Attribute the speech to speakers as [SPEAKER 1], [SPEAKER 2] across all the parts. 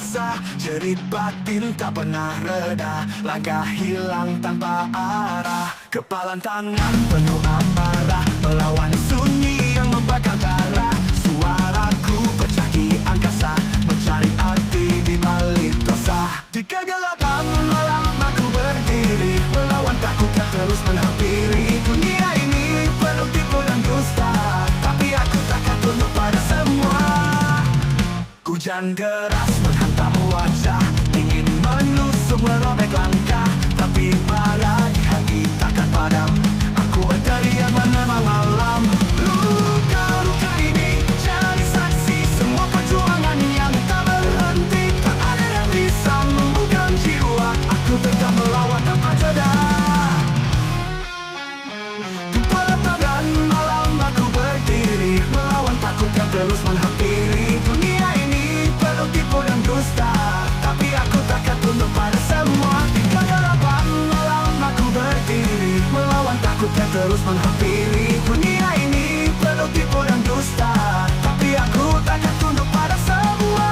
[SPEAKER 1] rasa, jerit batin tak pernah reda. Langkah hilang tanpa arah, kepalan tangan penuh amarah, melawan sunyi yang membakar darah. Suaraku pecah di angkasa, mencari arti di balik dosa. Di kegelapan malam aku berdiri, melawan takut yang terus menghampiri. Dunia ini penuh tipu dan dusta, tapi aku takkan tunduk pada semua. Hujan deras menghantam wajah, ingin menusuk merobek langkah, tapi pada di hati takkan padam. Aku berteriak menerima malam. Luka-luka ini jadi saksi semua perjuangan yang tak berhenti. Tak ada yang bisa membuka jiwa, aku tetap melawan tanpa jeda. Di pelataran malam aku berdiri, melawan takut yang terus menghampiri. Dunia ini penuh tipu dan dusta, tapi aku takkan tunduk pada semua. Di kegelapan malam aku berdiri, melawan takut yang terus menghampiri. Dunia ini penuh tipu dan dusta, tapi aku takkan tunduk pada semua.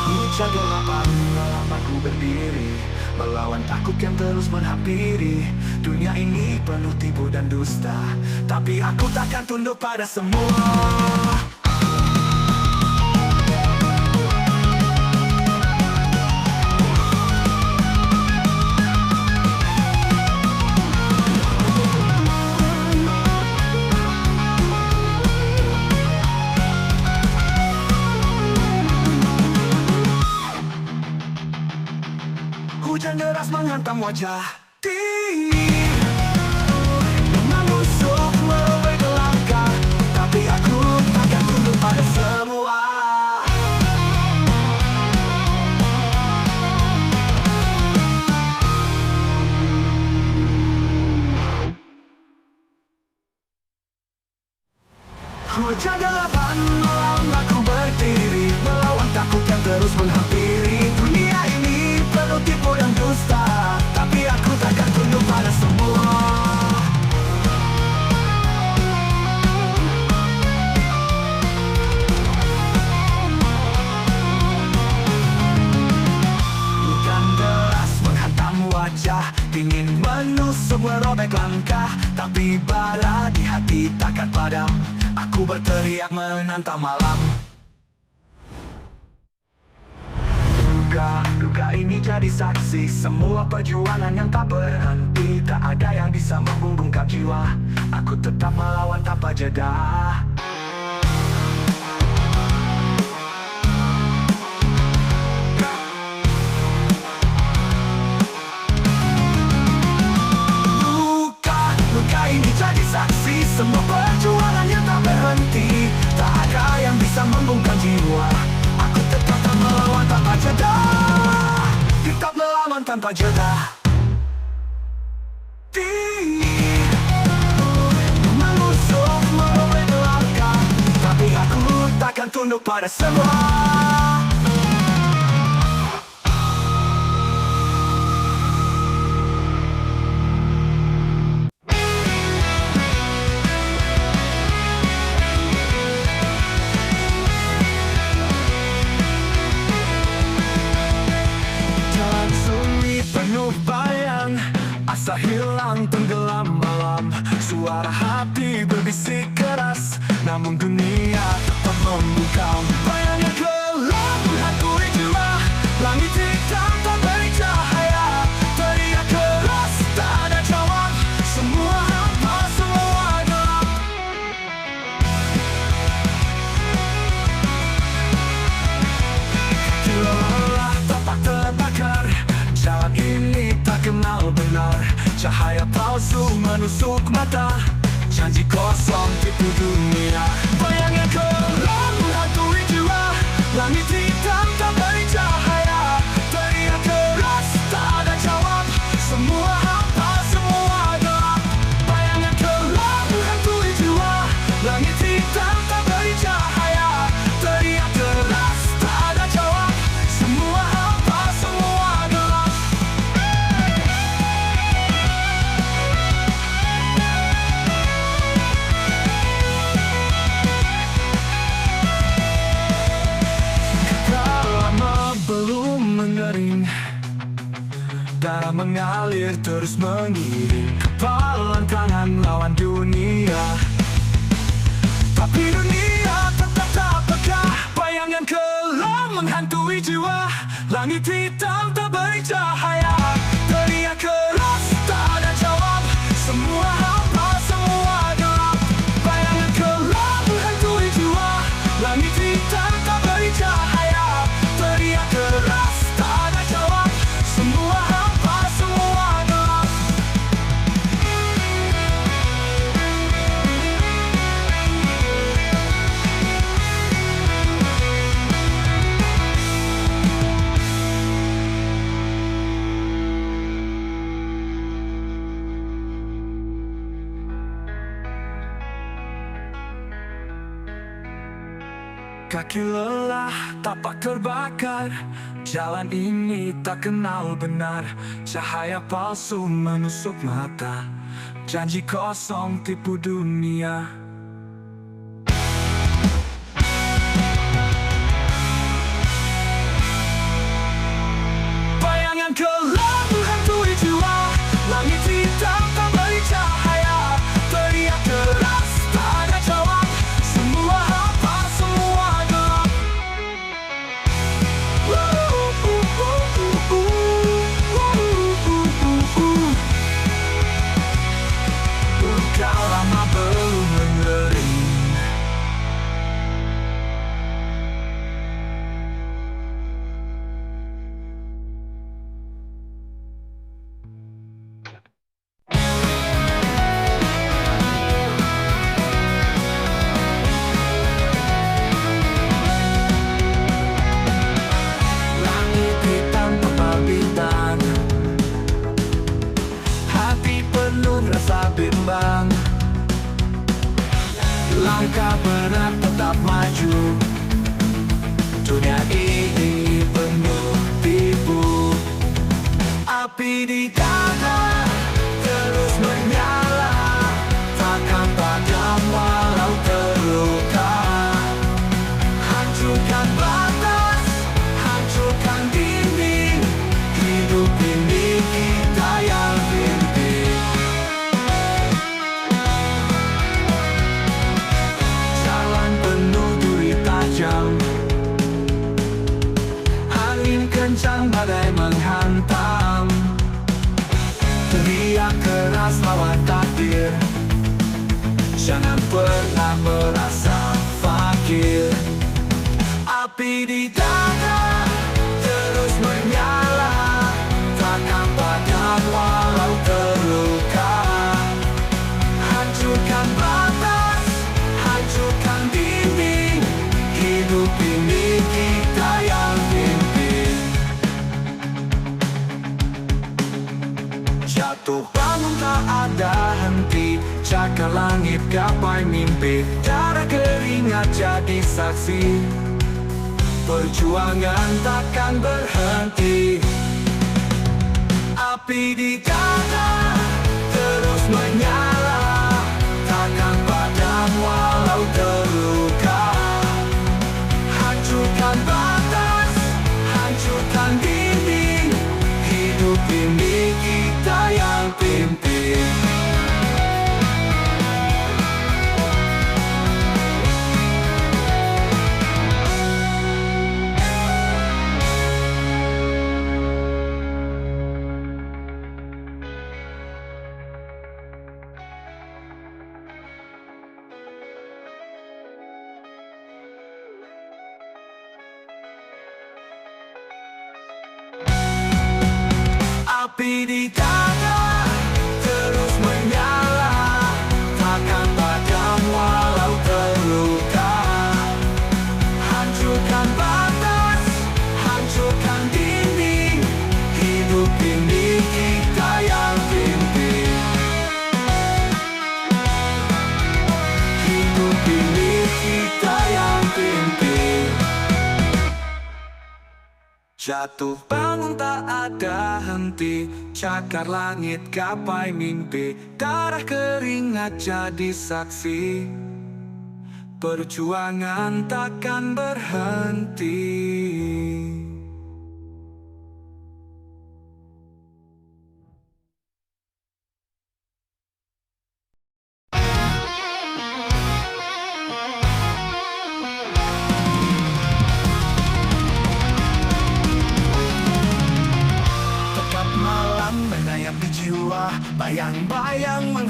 [SPEAKER 1] Hujan gelapan malam aku berdiri, melawan takut yang terus menghampiri. Dunia ini penuh tipu dan dusta, tapi aku takkan tunduk pada semua. Hujan deras menghantam wajah, menusuk merobek langkah, tapi aku takkan tunduk pada semua. Hujan gelapan malam aku berdiri, melawan takut yang terus menghampiri. Dunia ini penuh tipu dan dusta, tapi aku takkan tunduk pada semua. Hujan deras menghantam wajah, ingin menusuk merobek langkah, tapi bara di hati takkan padam. Aku berteriak menantang malam. Duka ini jadi saksi semua perjuangan yang tak berhenti. Tak ada yang bisa membungkam jiwa, aku tetap melawan tanpa jeda. Luka ini jadi saksi semua perjuangan yang tak berhenti. Tak ada yang bisa membungkam jiwa, aku tetap melawan tanpa jeda. Tetap melawan tanpa jeda. Menusuk merobek langkah, tapi aku takkan tunduk pada semua. Asa hilang tenggelam malam, suara hati berbisik keras, namun dunia tetap membungkam. Bayangnya gelap menghantui jiwa, langit hitam tak beri cahaya. Teriak keras tak ada jawab, semua hampa semua gelap. Lelah tapak terbakar, jalan ini tak kenal benar. Cahaya palsu menusuk mata, janji kosong tipu dunia. Bayangnya gelap menghantui jiwa, langit hitam tak beri cahaya. Teriak keras tak ada jawab, semua hampa semua gelap. Bayangnya gelap menghantui jiwa, langit hitam tak beri cahaya. Teriak keras tak ada jawab, semua hampa semua gelap. Langit hitam tak beri cahaya, teriak keras tak ada jawab. Semua hampa, semua gelap, bayangan gelap menghantui jiwa. Langit hitam tak beri cahaya, teriak keras tak ada jawab. Semua hampa, semua gelap. Kaki lelah, tapak terbakar. Jalan ini tak kenal benar. Cahaya palsu menusuk mata, janji kosong tipu dunia. Bayangan gelap menghantui jiwa. Langit hitam tak beri cahaya, teriak keras tak ada jawab. Semua hampa, semua gelap. Kau lama belum mengering. Langit hitam tebal bintang, hati penuh rasa bimbang. Langkah berat tetap maju, dunia ini penuh tipu. Api di dada terus menyala, takkan padam walau terluka. Hancurkan batas, hancurkan dinding, hidup ini kita yang pimpin. Jalan penuh duri tajam, angin kencang badai menghantam. Teriak keras lawan takdir, jangan pernah merasa fakir. Api di dada terus menyala, takkan padam walau terluka. Hancurkan batas, hancurkan dinding, hidup ini kita yang pimpin. Jatuh bangun tak ada henti, cakar langit gapai mimpi. Darah keringat jadi saksi, perjuangan takkan berhenti. Api di dada terus menyala, takkan padam walau terluka. Hancurkan batas, hancurkan dinding, hidup ini kita yang pimpin. Api di dada terus menyala, takkan padam walau terluka. Hancurkan batas, hancurkan dinding, hidup ini kita yang pimpin. Hidup ini kita yang pimpin. Jatuh bangun tak ada henti, cakar langit gapai mimpi. Darah keringat jadi saksi, perjuangan takkan berhenti.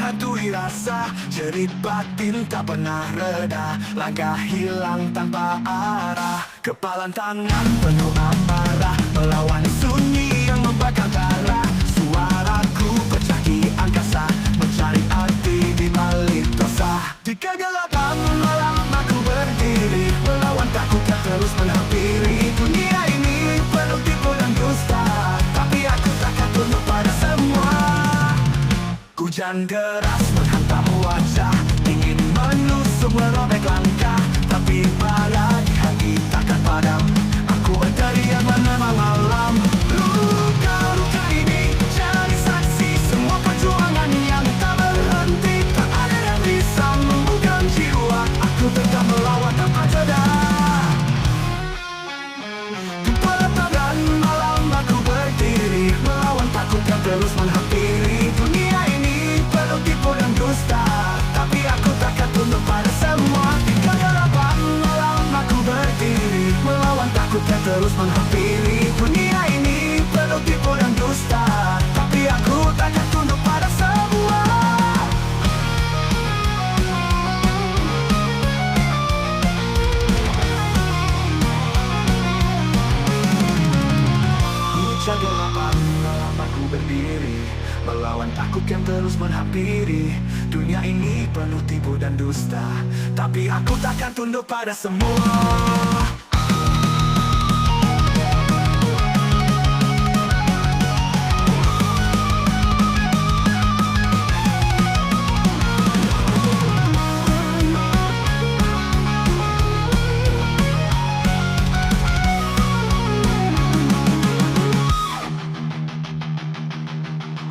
[SPEAKER 1] menghantui rasa. Jerit batin tak pernah reda, langkah hilang tanpa arah. Kepalan tangan penuh amarah, melawan sunyi yang membakar darah. Suaraku pecah di angkasa, mencari arti di balik dosa. Di kegelapan malam aku berdiri, melawan takut yang terus menghampiri. Dunia ini penuh tipu dan dusta, tapi aku takkan tunduk pada semua. Hujan deras menghantam wajah, ingin menusuk merobek langkah, tapi bara di hati takkan padam. Aku berteriak menemani malam. Luka-luka ini jadi saksi semua perjuangan yang tak berhenti. Tak ada yang bisa membuka jiwa, aku tetap melawan tanpa jeda. Di pelataran malam aku berdiri, melawan takut yang terus menghampiri. Dunia ini penuh tipu dan dusta, tapi aku takkan tunduk pada semua. Di kegelapan malam aku berdiri, melawan takut yang terus menghampiri. Dunia ini penuh tipu dan dusta, tapi aku takkan tunduk pada semua. Hujan gelapan malam aku berdiri, melawan takut yang terus menghampiri. Dunia ini penuh tipu dan dusta, tapi aku takkan tunduk pada semua.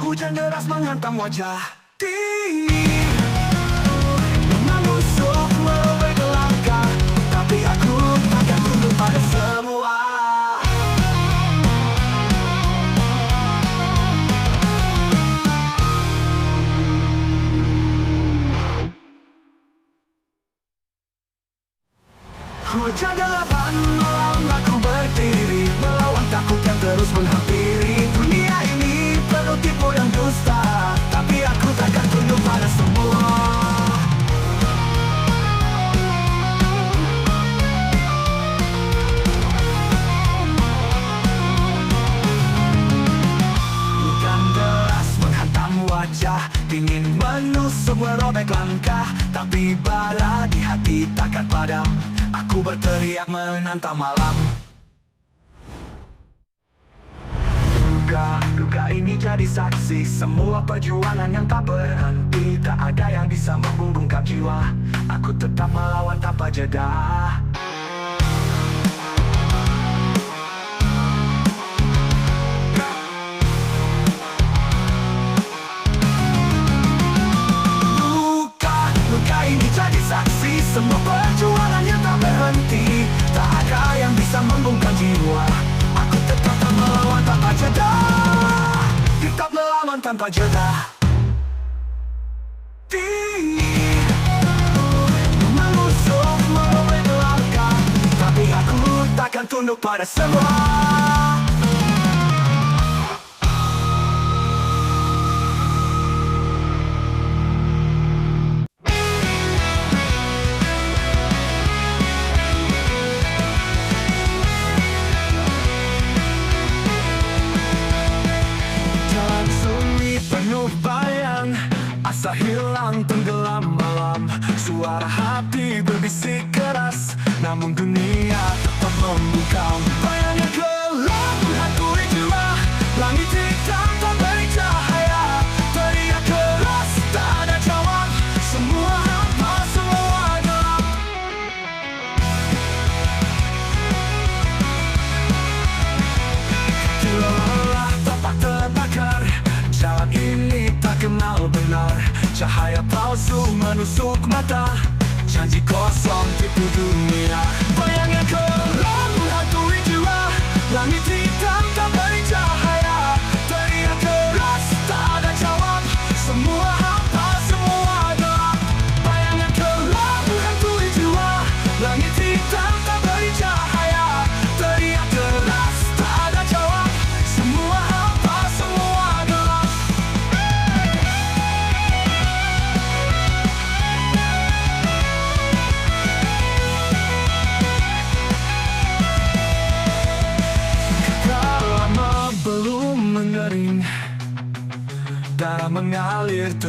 [SPEAKER 1] Hujan deras menghantam wajah, menusuk merobek langkah, tapi aku takkan tunduk pada semua. Hujan gelapan malam aku berdiri, melawan takut yang terus menghampiri. Dunia ini penuh tipu dan dusta, tapi aku takkan tunduk pada semua. Hujan deras menghantam wajah, ingin menusuk merobek langkah, tapi bara di hati takkan padam. Aku berteriak menantang malam. Duka ini jadi saksi semua perjuangan yang tak berhenti. Tak ada yang bisa membungkam jiwa, aku tetap melawan tanpa jeda. Luka ini jadi saksi semua perjuangan yang tak berhenti. Tak ada yang bisa membungkam jiwa, aku tetap melawan tanpa jeda. Tetap melawan tanpa jeda. Menusuk merobek langkah, tapi aku takkan tunduk pada semua. Bayang, asa hilang tenggelam malam. Suara hati berbisik keras, namun dunia tetap membungkam. Bayangnya gelap menghantui jiwa, langit hitam tak beri cahaya. Teriak keras tak ada jawab, semua hampa, semua gelap. Lelah tapak terbakar, jalan ini tak kenal benar. Cahaya palsu menusuk mata, janji kosong tipu dunia. Bayangnya gelap menghantui jiwa, langit hitam tak beri cahaya. Teriak keras tak ada jawab, semua hampa, semua gelap. Bayangnya gelap menghantui jiwa, langit hitam tak beri cahaya. Teriak keras tak ada jawab, semua hampa, semua gelap.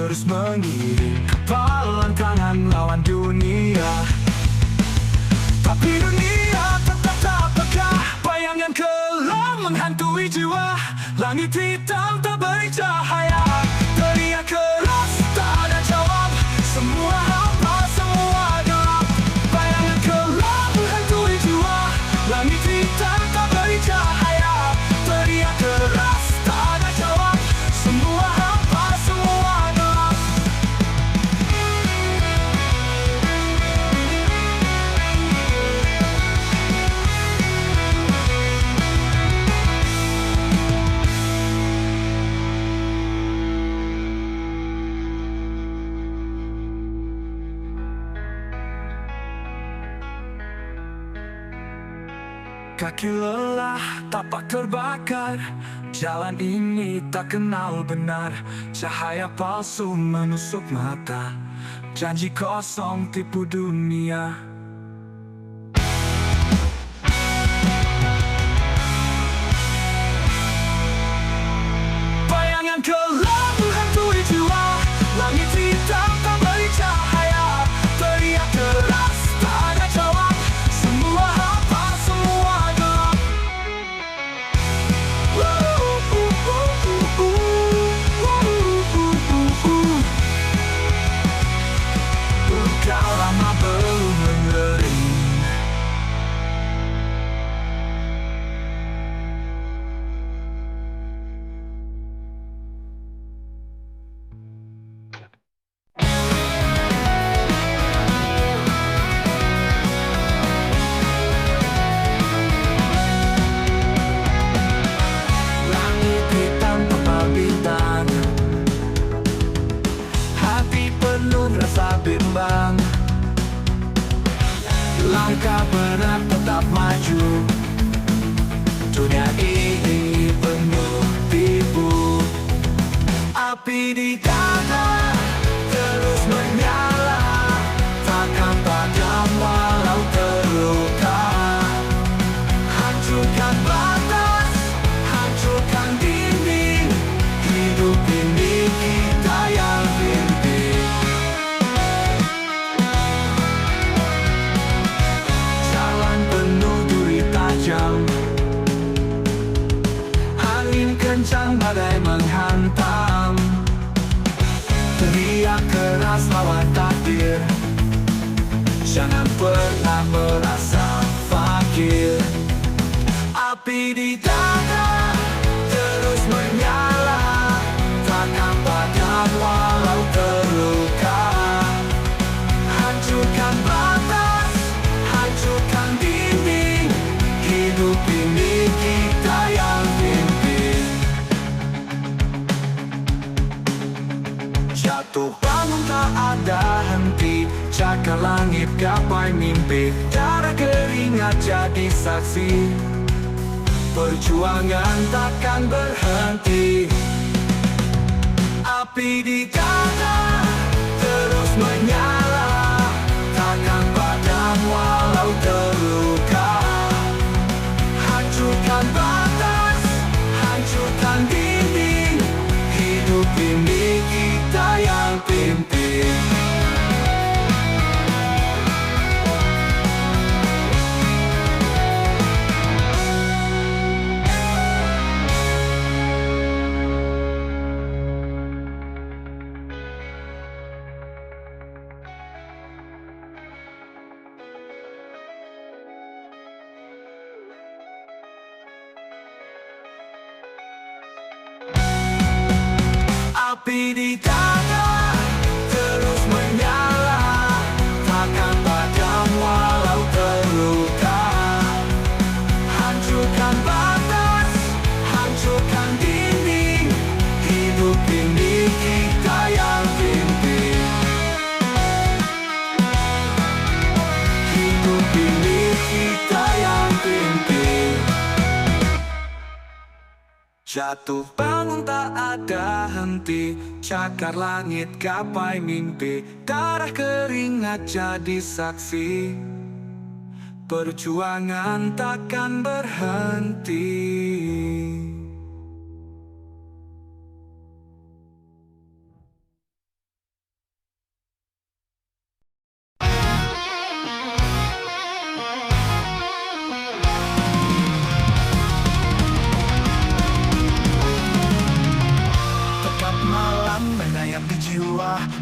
[SPEAKER 1] terus mengiring kepalan tangan lawan dunia. Tapi dunia tetap tak peka, bayangan kelam menghantui jiwa. Langit hitam tak beri cahaya, teriak keras tak ada jawab. Semua hampa, semua gelap. Bayangan kelam menghantui jiwa. Langit hitam tak beri cahaya, teriak keras tak ada jawab. Semua hampa, semua gelap. Kaki lelah, tapak terbakar. Jalan ini tak kenal benar. Cahaya palsu menusuk mata. Janji kosong tipu dunia. Bayangan kelam menghantui jiwa. Langit hitam tak beri cahaya, teriak keras tak ada jawab. Semua hampa, semua gelap. Udah lama belum mengering. Langit hitam tebal bintang, hati penuh rasa bimbang. Langkah berat tetap maju. Dunia ini penuh tipu. Api di dada terus menyala, takkan padam walau terluka. Hancurkan batas, hancurkan dinding. Hidup ini kita yang pimpin. Jalan penuh duri tajam, angin kencang badai menghantam. Teriak keras lawan takdir, jangan pernah merasa fakir. Api di dada terus menyala, takkan padam walau terluka. Hancurkan batas, hancurkan dinding. Hidup ini kita yang pimpin. Jatuh bangun tak ada henti, cakar langit gapai mimpi. Darah keringat jadi saksi, perjuangan takkan berhenti. Api di dada terus menyala, takkan padam walau terluka. Hancurkan batas, hancurkan dinding. Hidup ini kita yang pimpin. Api di dada terus menyala, takkan padam walau terluka. Hancurkan batas, hancurkan dinding. Hidup ini kita yang pimpin. Hidup ini kita yang pimpin. Jatuh bangun tak ada henti, cakar langit gapai mimpi. Darah keringat jadi saksi, perjuangan takkan berhenti.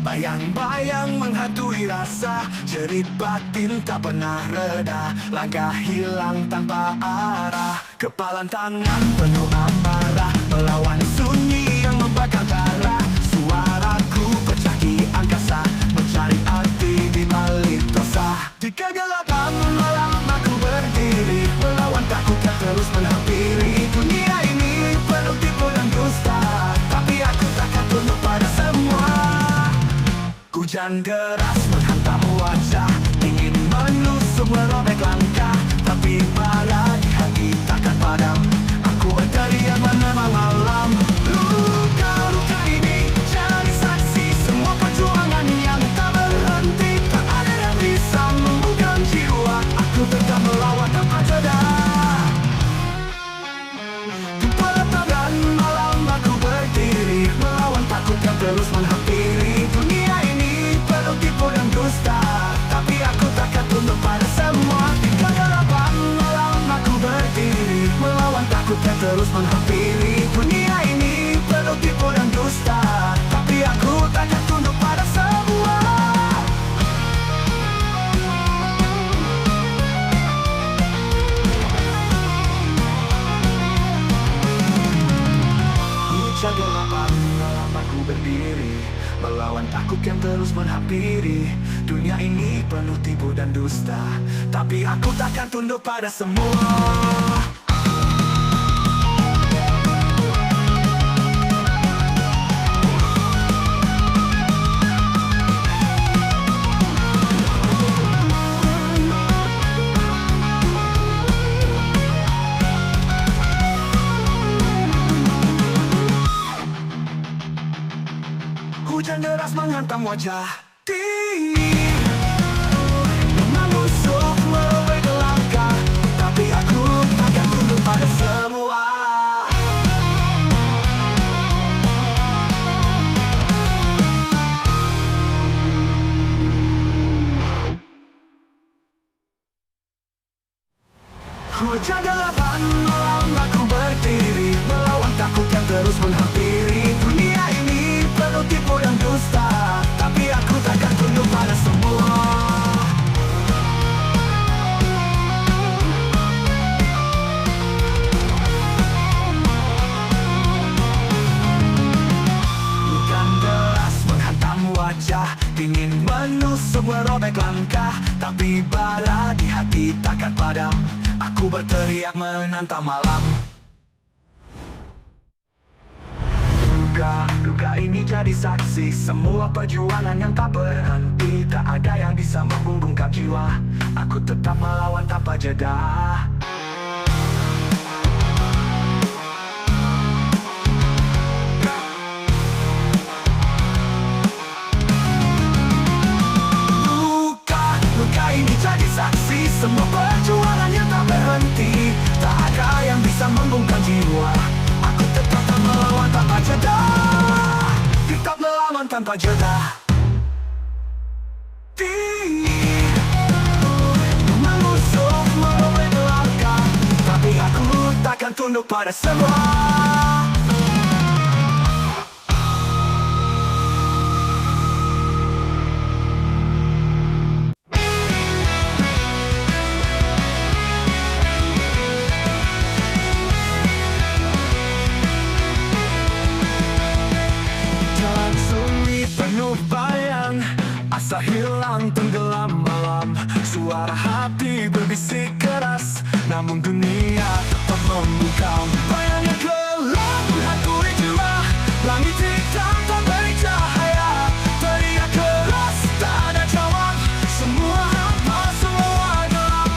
[SPEAKER 1] Bayang-bayang menghantui rasa, jerit batin tak pernah reda. Langkah hilang tanpa arah, kepalan tangan penuh amarah, melawan sunyi yang membakar darah. Suaraku pecah di angkasa, mencari arti di balik dosa. Di kegelapan malam aku berdiri, melawan takut yang terus menghampiri. Dunia ini penuh tipu dan dusta, tapi aku takkan tunduk pada semua. Hujan deras menghantam wajah, ingin menusuk merobek langkah, tapi malah di hati takkan padam. Aku berteriak menemani malam. Luka-luka ini jadi saksi semua perjuangan yang tak berhenti. Tak ada yang bisa membuka jiwa, aku tetap melawan tanpa jeda. Di pelataran malam aku berdiri, melawan takut yang terus menghampiri. Dunia ini penuh tipu dan dusta, tapi aku takkan tunduk pada semua. Di kegelapan malam aku berdiri, melawan takut yang terus menghampiri. Dunia ini penuh tipu dan dusta, tapi aku takkan tunduk pada semua. Hujan gelapan malam aku berdiri, melawan takut yang terus menghampiri. Dunia ini penuh tipu dan dusta, tapi aku takkan tunduk pada semua. Hujan deras menghantam wajah, dingin menusuk merobek langkah, tapi aku takkan tunduk pada semua. Hujan gelapan malam aku berdiri, melawan takut yang terus menghampiri. Dunia ini penuh tipu dan dusta, tapi aku takkan tunduk pada semua. Hujan deras menghantam wajah, ingin menusuk merobek langkah, tapi bara di hati takkan padam. Aku berteriak menantang malam. Duka ini jadi saksi semua perjuangan yang tak berhenti. Tak ada yang bisa membungkam jiwa, aku tetap melawan tanpa jeda. Luka ini jadi saksi semua perjuangan yang tak berhenti. Tak ada yang bisa membungkam jiwa, aku tetap melawan tanpa jeda. Tetap melawan tanpa jeda. Menusuk merobek langkah, tapi aku takkan tunduk pada semua. Bayang, asa hilang tenggelam malam. Suara hati berbisik keras, namun dunia tetap membungkam. Bayang yang gelap menghantui jiwa, langit hitam tak beri cahaya. Teriak keras tak ada jawab, semua hampa, semua gelap.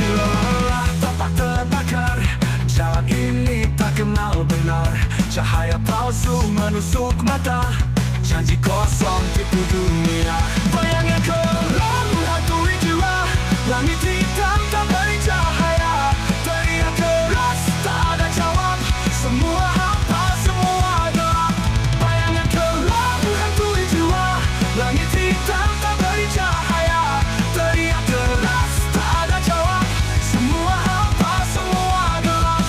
[SPEAKER 1] Lelah tapak terbakar, jalan ini tak kenal benar. Cahaya palsu menusuk mata, janji kosong tipu dunia. Bayang yang gelap menghantui jiwa, langit hitam tak beri cahaya. Teriak keras tak ada jawab, semua hampa, semua gelap. Bayang yang gelap menghantui jiwa, langit hitam tak beri cahaya. Teriak keras tak ada jawab, semua hampa, semua gelap.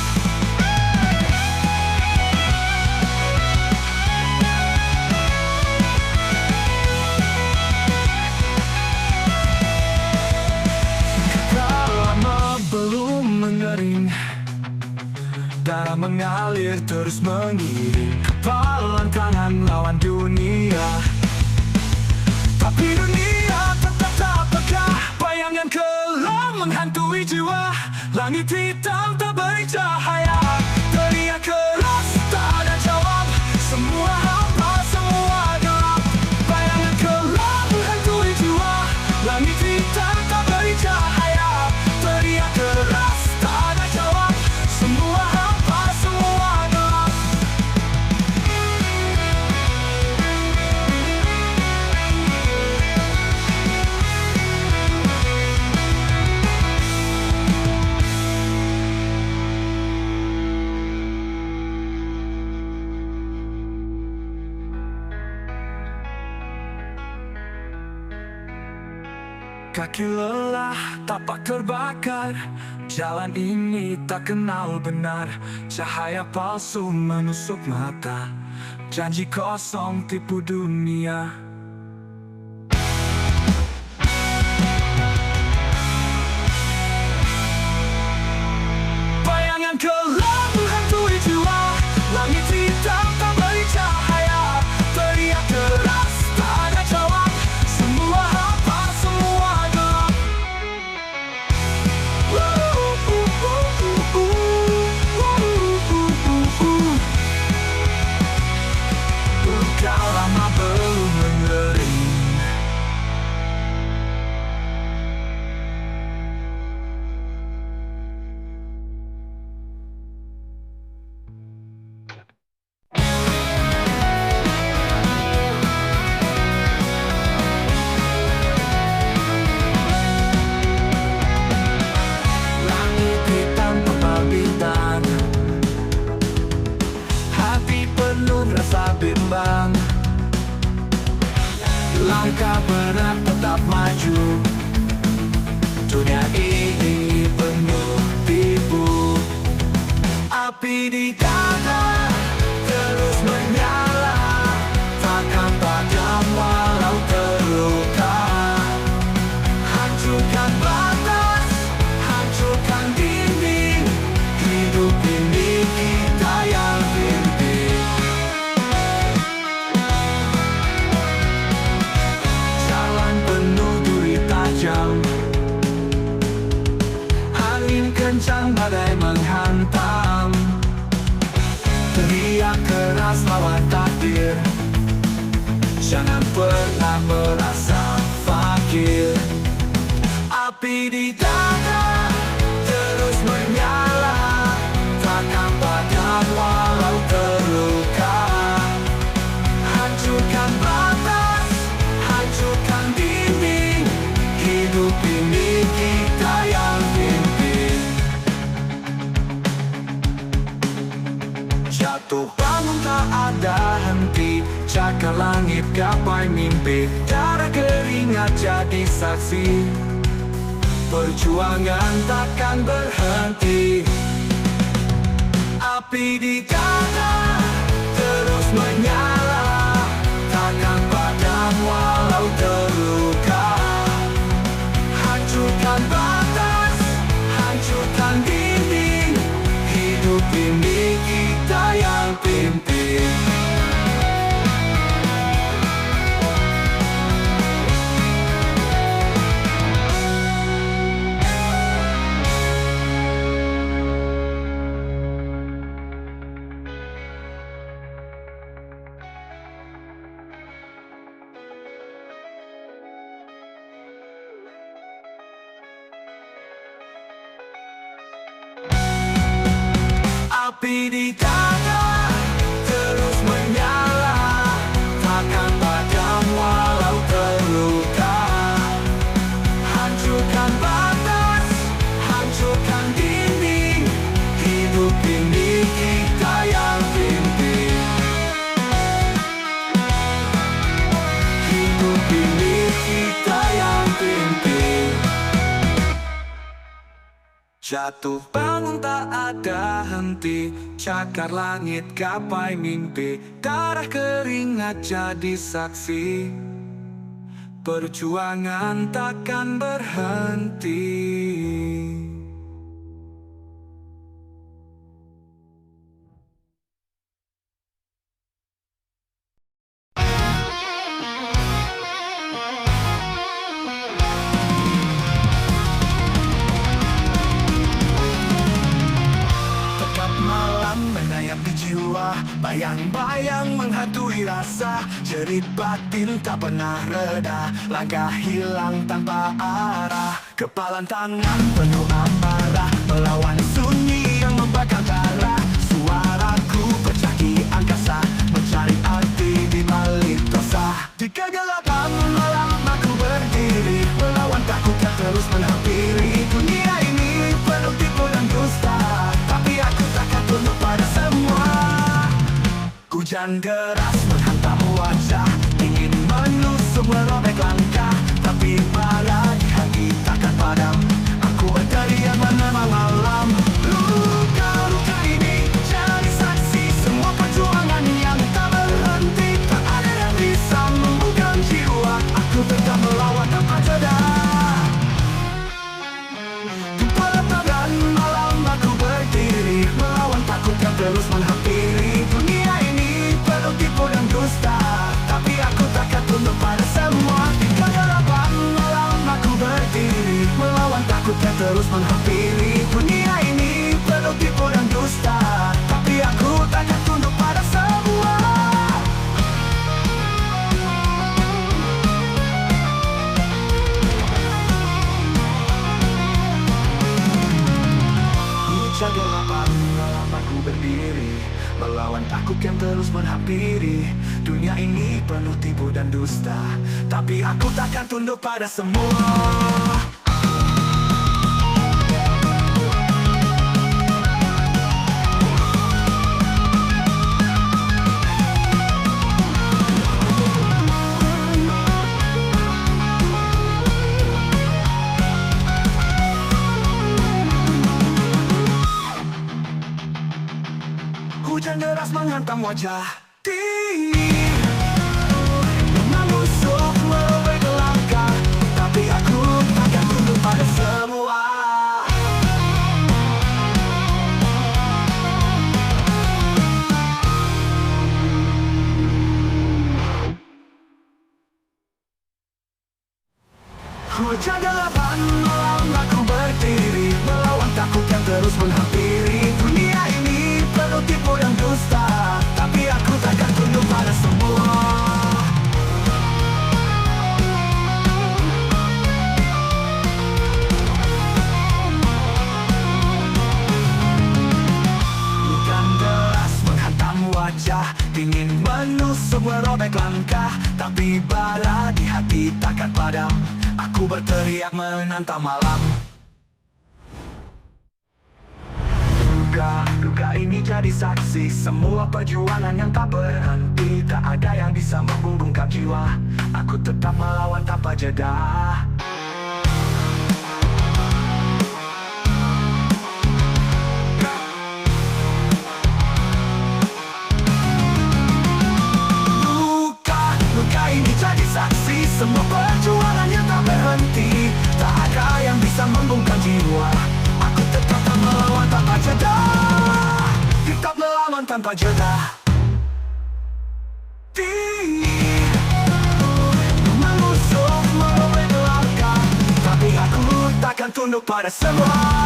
[SPEAKER 1] mengalir terus mengiring kepalan tangan lawan dunia. Tapi dunia tetap tak peka, bayangan kelam menghantui jiwa. Langit hitam tak beri cahaya, teriak keras tak ada jawab. Semua hampa, semua gelap. Bayangan kelam menghantui jiwa. Langit hitam tak beri cahaya, teriak keras tak ada jawab. Semua hampa, semua gelap. Kaki lelah, tapak terbakar. Jalan ini tak kenal benar. Cahaya palsu menusuk mata. Janji kosong tipu dunia. Bayangan kelam menghantui jiwa. Langit hitam tak beri cahaya, teriak keras tak ada jawab. Semua hampa, semua gelap. Luka lama belum mengering. Langit hitam tebal bintang, hati penuh rasa bimbang. Langkah berat tetap maju. Dunia ini penuh tipu. Api di dada terus menyala, takkan padam walau terluka. Hancurkan batas, hancurkan dinding. Hidup ini kita yang pimpin. Jalan penuh duri tajam, angin kencang badai menghantam. Teriak keras lawan takdir. Jangan pernah merasa fakir. Api di dada terus menyala, takkan padam walau terluka. Hancurkan batas, hancurkan dinding. Hidup ini kita yang pimpin. Jatuh bangun tak ada henti, cakar langit gapai mimpi. Darah keringat jadi saksi, perjuangan takkan berhenti. Api di dada terus menyala, takkan padam walau terluka. Hancurkan batas, hancurkan dinding. Hidup ini kita yang pimpin. Api di dada terus menyala, takkan padam walau terluka. Hancurkan batas, hancurkan dinding. Hidup ini kita yang pimpin. Hidup ini kita yang pimpin. Jatuh bangun tak ada henti, cakar langit gapai mimpi. Darah keringat jadi saksi, perjuangan takkan berhenti. jiwa. Bayang-bayang menghantui rasa, jerit batin tak pernah reda. Langkah hilang tanpa arah, kepalan tangan penuh amarah, melawan sunyi yang membakar darah. Suaraku pecah di angkasa, mencari arti di balik dosa. Di kegelapan malam aku berdiri, melawan takut yang terus menghampiri. Dunia ini penuh tipu dan dusta, tapi aku takkan tunduk pada semua. Hujan deras menghantam wajah, ingin menusuk merobek langkah, tapi bara di hati takkan padam. Aku berteriak menerima malam. Luka-luka ini jadi saksi semua perjuangan yang tak berhenti. Tak ada yang bisa membuka jiwa, aku tetap melawan tanpa jeda. Di pelataran malam aku berdiri, melawan takut yang terus menghampiri. Dunia ini penuh tipu dan dusta, tapi aku takkan tunduk pada semua. Di kegelapan malam aku berdiri, melawan takut yang terus menghampiri. Dunia ini penuh tipu dan dusta, tapi aku takkan tunduk pada semua. Hujan gelapan malam aku berdiri, melawan takut yang terus menghampiri. Dunia ini penuh tipu dan dusta, tapi aku takkan tunduk pada semua. Hujan deras menghantam wajah, dingin menusuk merobek langkah, tapi aku takkan tunduk pada semua. Hujan gelapan malam aku berdiri, melawan takut yang terus menghampiri. Dunia ini penuh tipu dan dusta, tapi aku takkan tunduk pada semua. Hujan deras menghantam wajah, dingin menusuk merobek langkah, tapi bara di hati takkan padam. Aku berteriak menantang malam. Duka ini jadi saksi semua perjuangan yang tak berhenti. Tak ada yang bisa membungkam jiwa, aku tetap melawan tanpa jeda. Luka ini jadi saksi semua perjuangan yang tak berhenti. Tak ada yang bisa membungkam jiwa, aku tetap melawan tanpa jeda. Tetap melawan tanpa jeda. Menusuk merobek langkah, tapi aku takkan tunduk pada semua.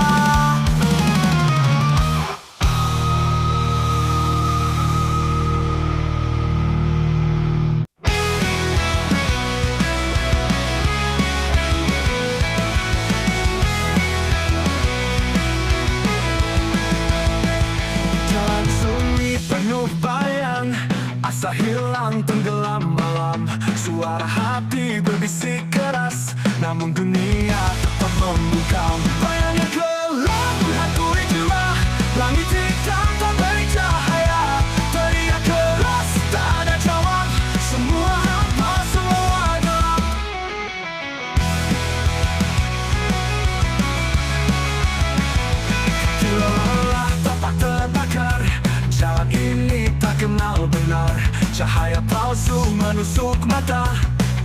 [SPEAKER 1] Bayang, asa hilang tenggelam malam. Suara hati berbisik keras, namun dunia tetap membungkam. Bayangnya gelap menghantui jiwa, langit hitam tak beri cahaya. Teriak keras tak ada jawab, semua hampa, semua gelap. Lelah tapak terbakar, jalan ini tak kenal benar. Cahaya palsu menusuk mata,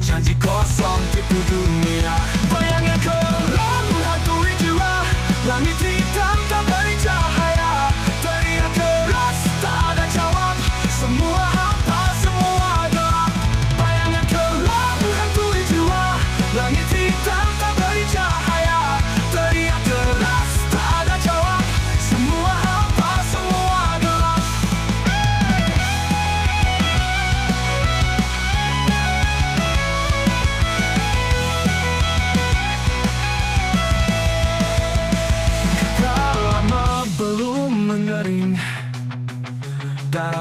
[SPEAKER 1] janji kosong tipu dunia. Bayangnya gelap menghantui jiwa, langit hitam tak beri cahaya. Teriak keras tak ada jawab, semua hampa, semua gelap. Bayangnya gelap menghantui jiwa, langit hitam tak beri cahaya. Teriak keras tak ada jawab, semua hampa, semua gelap.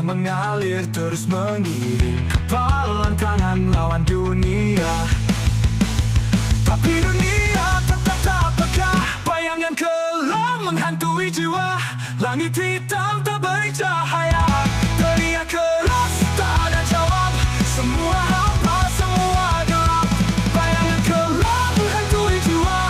[SPEAKER 1] mengalir terus mengiring kepalan tangan lawan dunia. Tapi dunia tetap tak peka, bayangan kelam menghantui jiwa. Langit hitam tak beri cahaya, teriak keras tak ada jawab. Semua hampa, semua gelap. Bayangan kelam menghantui jiwa.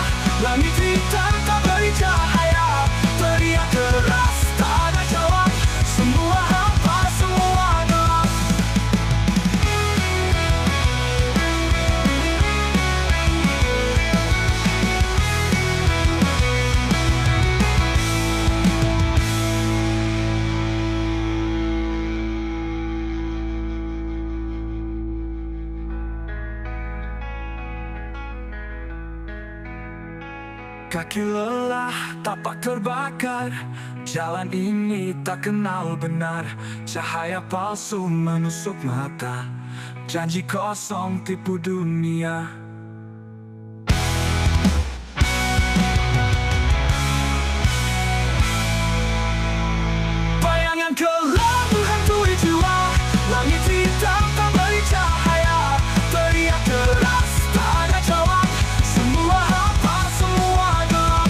[SPEAKER 1] Langit hitam tak beri cahaya, teriak keras tak ada jawab. Semua hampa, semua gelap. Kaki lelah, tapak terbakar. Jalan ini tak kenal benar. Cahaya palsu menusuk mata. Janji kosong tipu dunia. Bayangan kelam menghantui jiwa. Langit hitam tak beri cahaya, teriak keras tak ada jawab. Semua hampa, semua gelap.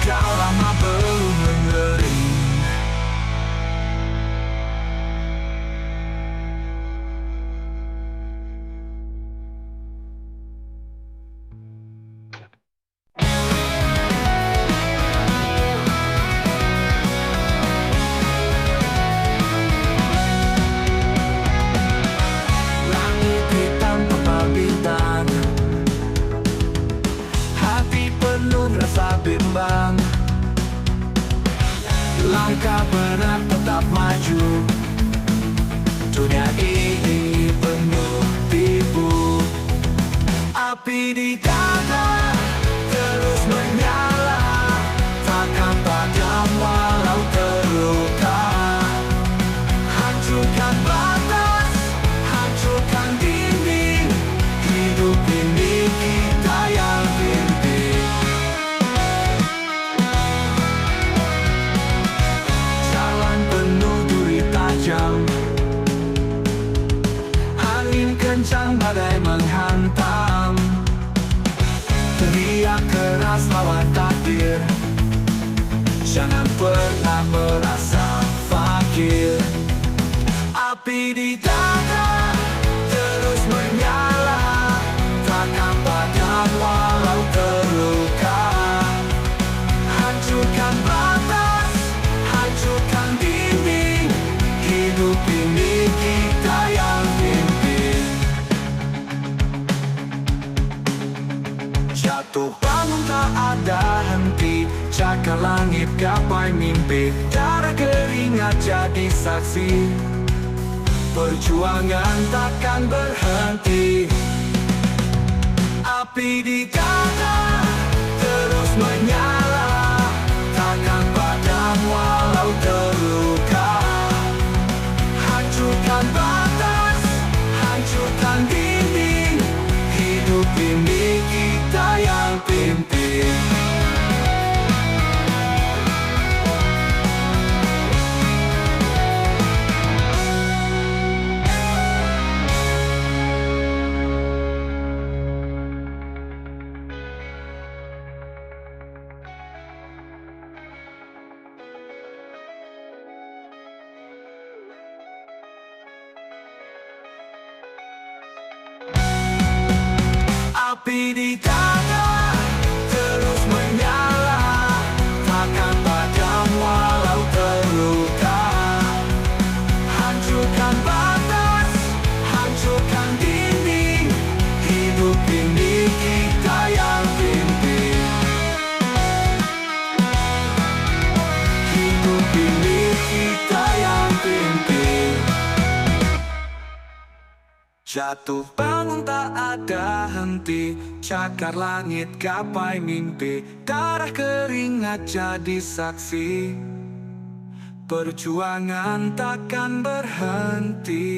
[SPEAKER 1] Kau lama belum mengering. Langit hitam tebal bintang, hati penuh rasa bimbang. Langkah berat tetap maju. Dunia ini penuh tipu. Api di dada terus menyala, takkan padam walau terluka. Hancurkan batas, hancurkan dinding. Hidup ini kita yang pimpin. Jalan penuh duri tajam, angin kencang badai menghantam. Teriak keras lawan takdir, jangan pernah merasa fakir. Api di dada terus menyala, takkan padam walau terluka. Hancurkan batas, hancurkan dinding. Hidup ini kita yang pimpin. Jatuh bangun tak ada henti, cakar langit gapai mimpi. Darah keringat jadi saksi, perjuangan takkan berhenti. Api di dada terus menyala, takkan padam walau terluka. Hancurkan batas, hancurkan dinding. Hidup ini kita yang pimpin. Api di dada terus menyala, takkan padam walau terluka. Hancurkan batas, hancurkan dinding. Hidup ini kita yang pimpin. Hidup ini kita yang pimpin. Jatuh bangun tak ada henti, cakar langit gapai mimpi. Darah keringat jadi saksi, perjuangan takkan berhenti.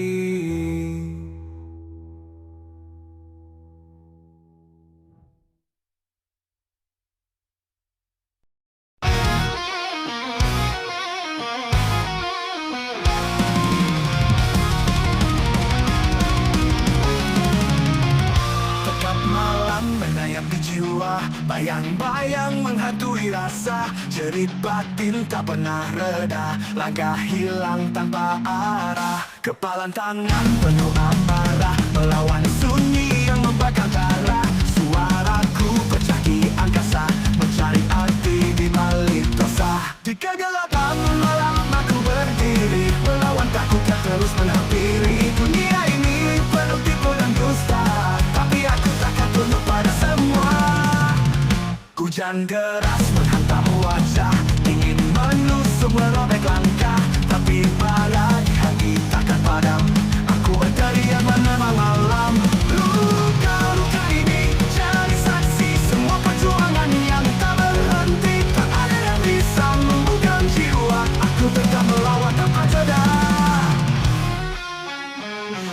[SPEAKER 1] malam menayap di jiwa, bayang-bayang menghantui rasa. Jerit batin tak pernah reda, langkah hilang tanpa arah. Kepalan tangan penuh amarah, melawan sunyi yang membakar darah. Suaraku pecah di angkasa, mencari arti di balik dosa. Di kegelapan malam aku berdiri, melawan takut yang terus menghampiri. Dunia ini penuh tipu dan dusta, tapi aku takkan tunduk pada semua. Hujan deras menghantam wajah, ingin menusuk merobek langkah, tapi bara di hati takkan padam. Aku berteriak menerima malam. Luka-luka ini jadi saksi semua perjuangan yang tak berhenti. Tak ada yang bisa membuka jiwa, aku tetap melawan tanpa jeda.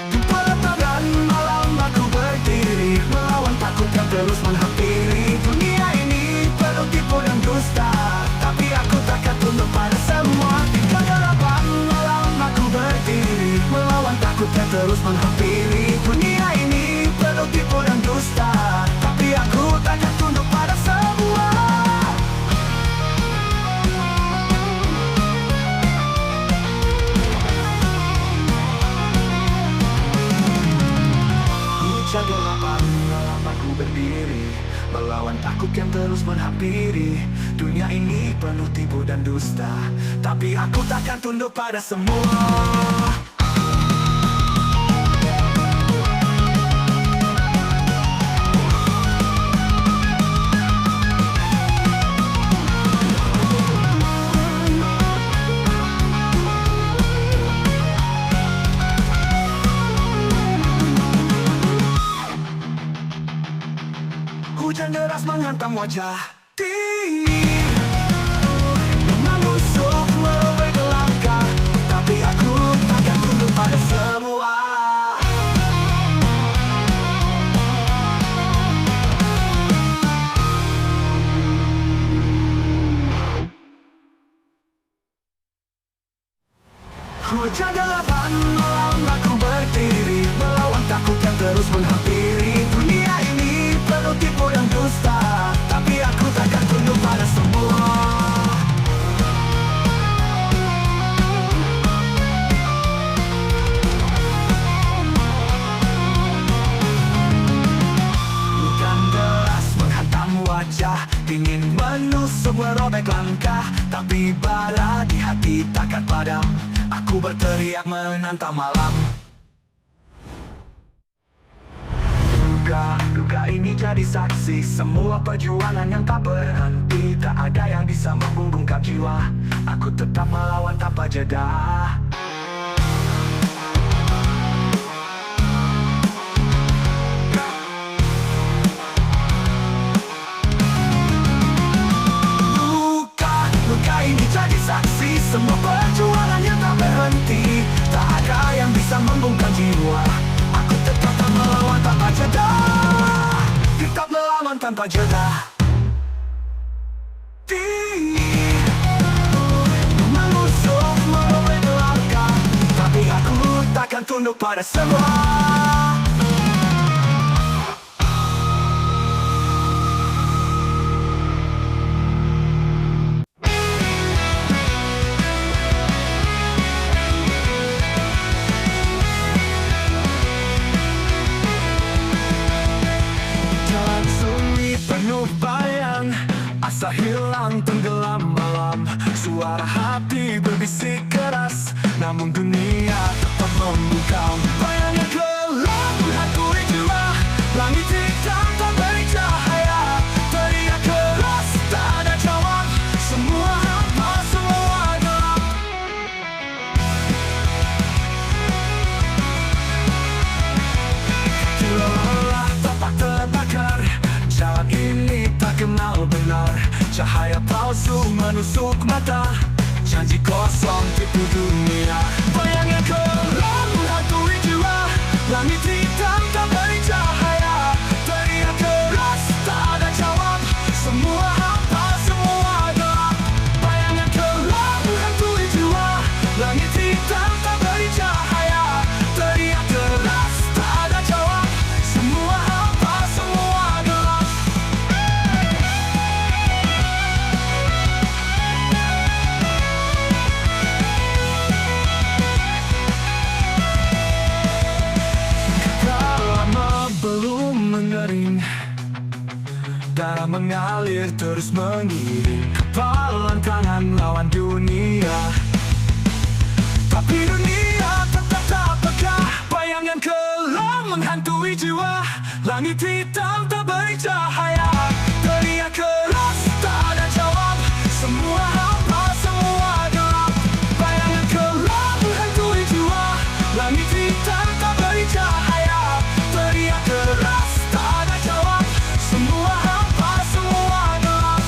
[SPEAKER 1] Di pelataran malam aku berdiri, melawan takut yang terus menghampiri. Dunia ini penuh tipu dan dusta, tapi aku takkan tunduk pada semua. Di kegelapan malam aku berdiri, melawan takut yang terus menghampiri. Dunia ini penuh tipu dan dusta, tapi aku takkan tunduk pada semua. Hujan gelapan malam aku berdiri, melawan takut yang terus menghampiri. Dunia ini penuh tipu dan dusta, tapi aku takkan tunduk pada semua. Hujan deras menghantam wajah dingin, menusuk merobek langkah, tapi aku takkan tunduk pada semua. Hujan gelapan malam aku berdiri, melawan takut yang terus menghampiri. Dunia ini penuh tipu dan dusta, tapi aku takkan tunduk pada semua. Hujan deras menghantam wajah, ingin menusuk merobek langkah, tapi bara di hati takkan padam. Aku berteriak menantang malam. Duga ini jadi saksi semua perjuangan yang tak berhenti. Tak ada yang bisa membungkam jiwa, aku tetap melawan tanpa jeda. Luka ini jadi saksi semua perjuangan yang tak berhenti. Tak ada yang bisa membungkam jiwa, aku tetap melawan tanpa jeda. Tetap melawan tanpa jeda. Menusuk merobek langkah, tapi aku takkan tunduk pada semua. Asa hilang tenggelam malam, suara hati berbisik keras, namun dunia tetap membungkam. Bayangnya gelap menghantui jiwa, langit hitam tak beri cahaya. Teriak keras tak ada jawab, semua hampa, semua gelap. Lelah tapak terbakar, jalan ini tak kenal benar. Cahaya palsu menusuk mata, janji kosong tipu dunia. Bayangnya gelap menghantui jiwa, langit hitam tak beri cahaya. Teriak keras tak ada jawab, semua hampa, semua gelap. Bayangnya gelap menghantui jiwa, langit hitam tak beri cahaya. Teriak keras tak ada jawab, semua hampa, semua darah mengalir terus mengiring kepalan tangan lawan dunia. Tapi dunia tetap tak peka, bayangan kelam menghantui jiwa. Langit hitam tak beri cahaya, teriak keras tak ada jawab. Semua hampa, semua gelap. Bayangan kelam menghantui jiwa. Langit hitam tak beri cahaya, teriak keras tak ada jawab. Semua hampa, semua gelap.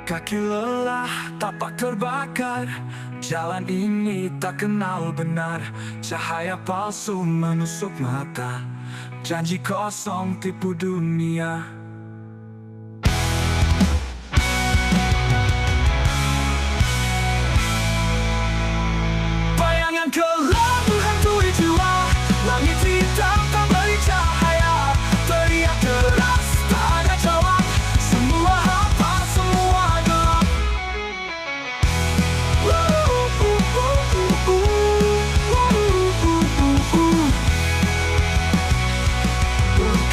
[SPEAKER 1] Kaki lelah, tapak terbakar. Jalan ini tak kenal benar. Cahaya palsu menusuk mata. Janji kosong tipu dunia. Bayangan kelam menghantui jiwa. Langit hitam tak beri cahaya, teriak keras tak ada jawab. Semua hampa, semua gelap.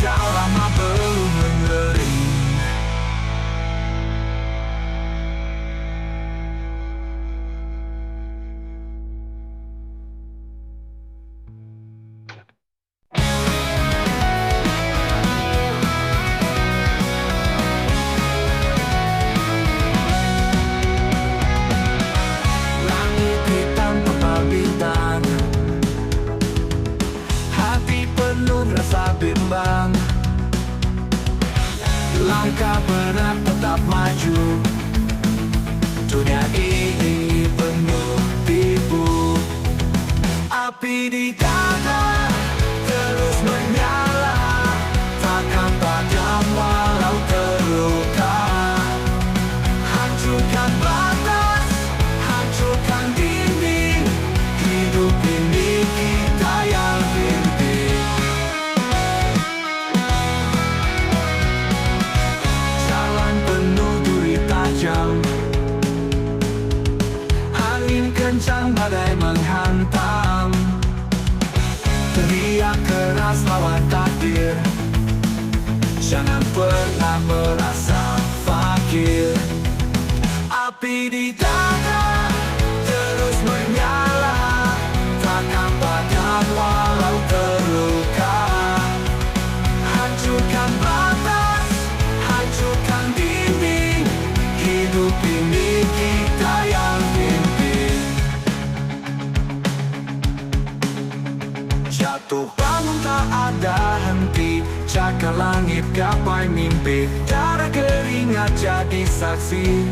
[SPEAKER 1] Kau lama belum mengering. Langit hitam tebal bintang, hati penuh rasa bimbang. Langkah berat tetap maju. Dunia ini penuh tipu. Api di dada terus menyala, takkan padam walau terluka. Hancurkan batas, hancurkan dinding. Hidup ini kita yang pimpin. Jalan penuh duri tajam, angin kencang badai menghantam. Teriak keras lawan takdir, jangan pernah merasa fakir. Api di dada terus menyala, takkan padam walau terluka. Hancurkan batas, hancurkan dinding. Hidup ini kita yang pimpin. Jatuh bangun tak ada henti, cakar langit gapai mimpi. Darah keringat jadi saksi,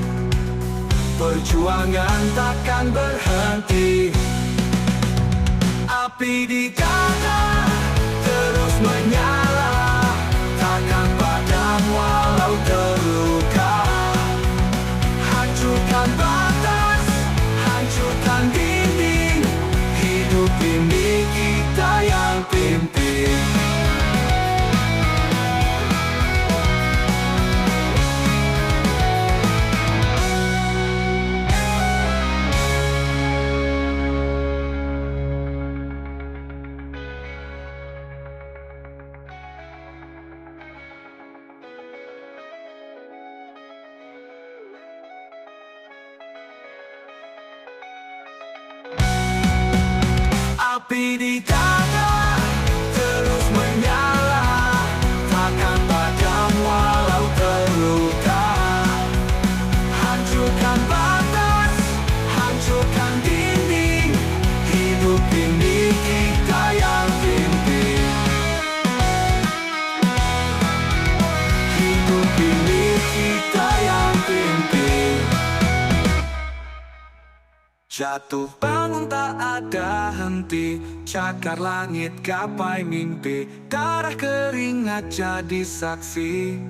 [SPEAKER 1] perjuangan takkan berhenti. Api di dada terus menyala, takkan padam walau terluka. Hancurkan batas, hancurkan dinding. Hidup ini kita yang pimpin. Api di dada terus menyala, takkan padam walau terluka. Hancurkan batas, hancurkan dinding. Hidup ini kita yang pimpin. Hidup ini kita yang pimpin. Jatuh bangun tak ada henti, cakar langit gapai mimpi. Darah keringat jadi saksi,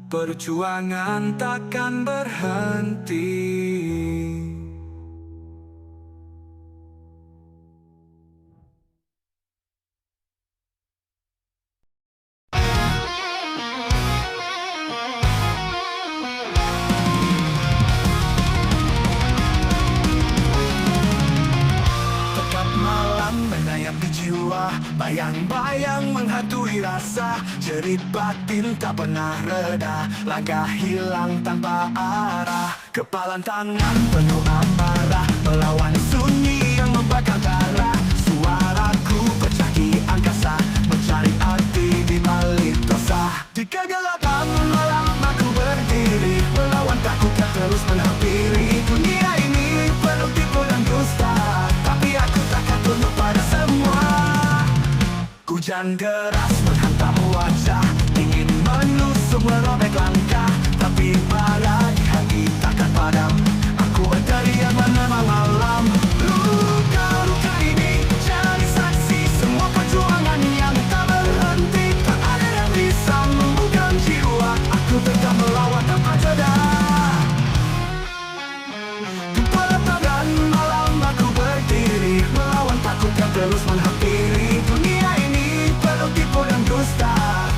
[SPEAKER 1] perjuangan takkan berhenti. di jiwa, bayang-bayang menghantui rasa. Jerit batin tak pernah reda, langkah hilang tanpa arah. Kepalan tangan penuh amarah, melawan sunyi yang membakar darah. Suaraku pecah di angkasa, mencari arti di balik dosa. Di kegelapan malam aku berdiri, melawan takut yang terus menghampiri. Dunia ini penuh tipu dan dusta, tapi aku takkan tunduk pada semua. Hujan deras menghantam wajah, ingin menusuk merobek langkah, tapi bara di hati takkan padam. Aku berteriak menerima malam. Luka-luka ini jadi saksi semua perjuangan yang tak berhenti. Tak ada yang bisa membuka jiwa, aku tetap melawan tanpa jeda. Di pelataran malam aku berdiri, melawan takut yang terus menghampiri. Dunia ini penuh tipu dan dusta,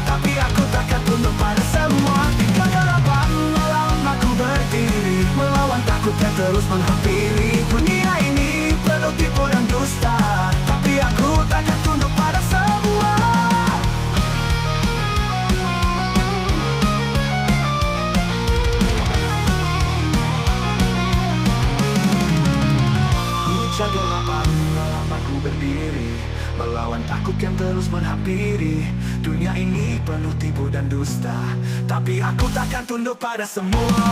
[SPEAKER 1] tapi aku takkan tunduk pada semua. Di kegelapan malam aku berdiri, melawan takut yang terus menghampiri. Dunia ini penuh tipu dan dusta, tapi aku takkan tunduk pada semua. Hujan gelapan malam aku berdiri, melawan takut yang terus menghampiri. Dunia ini penuh tipu dan dusta, tapi aku takkan tunduk pada semua.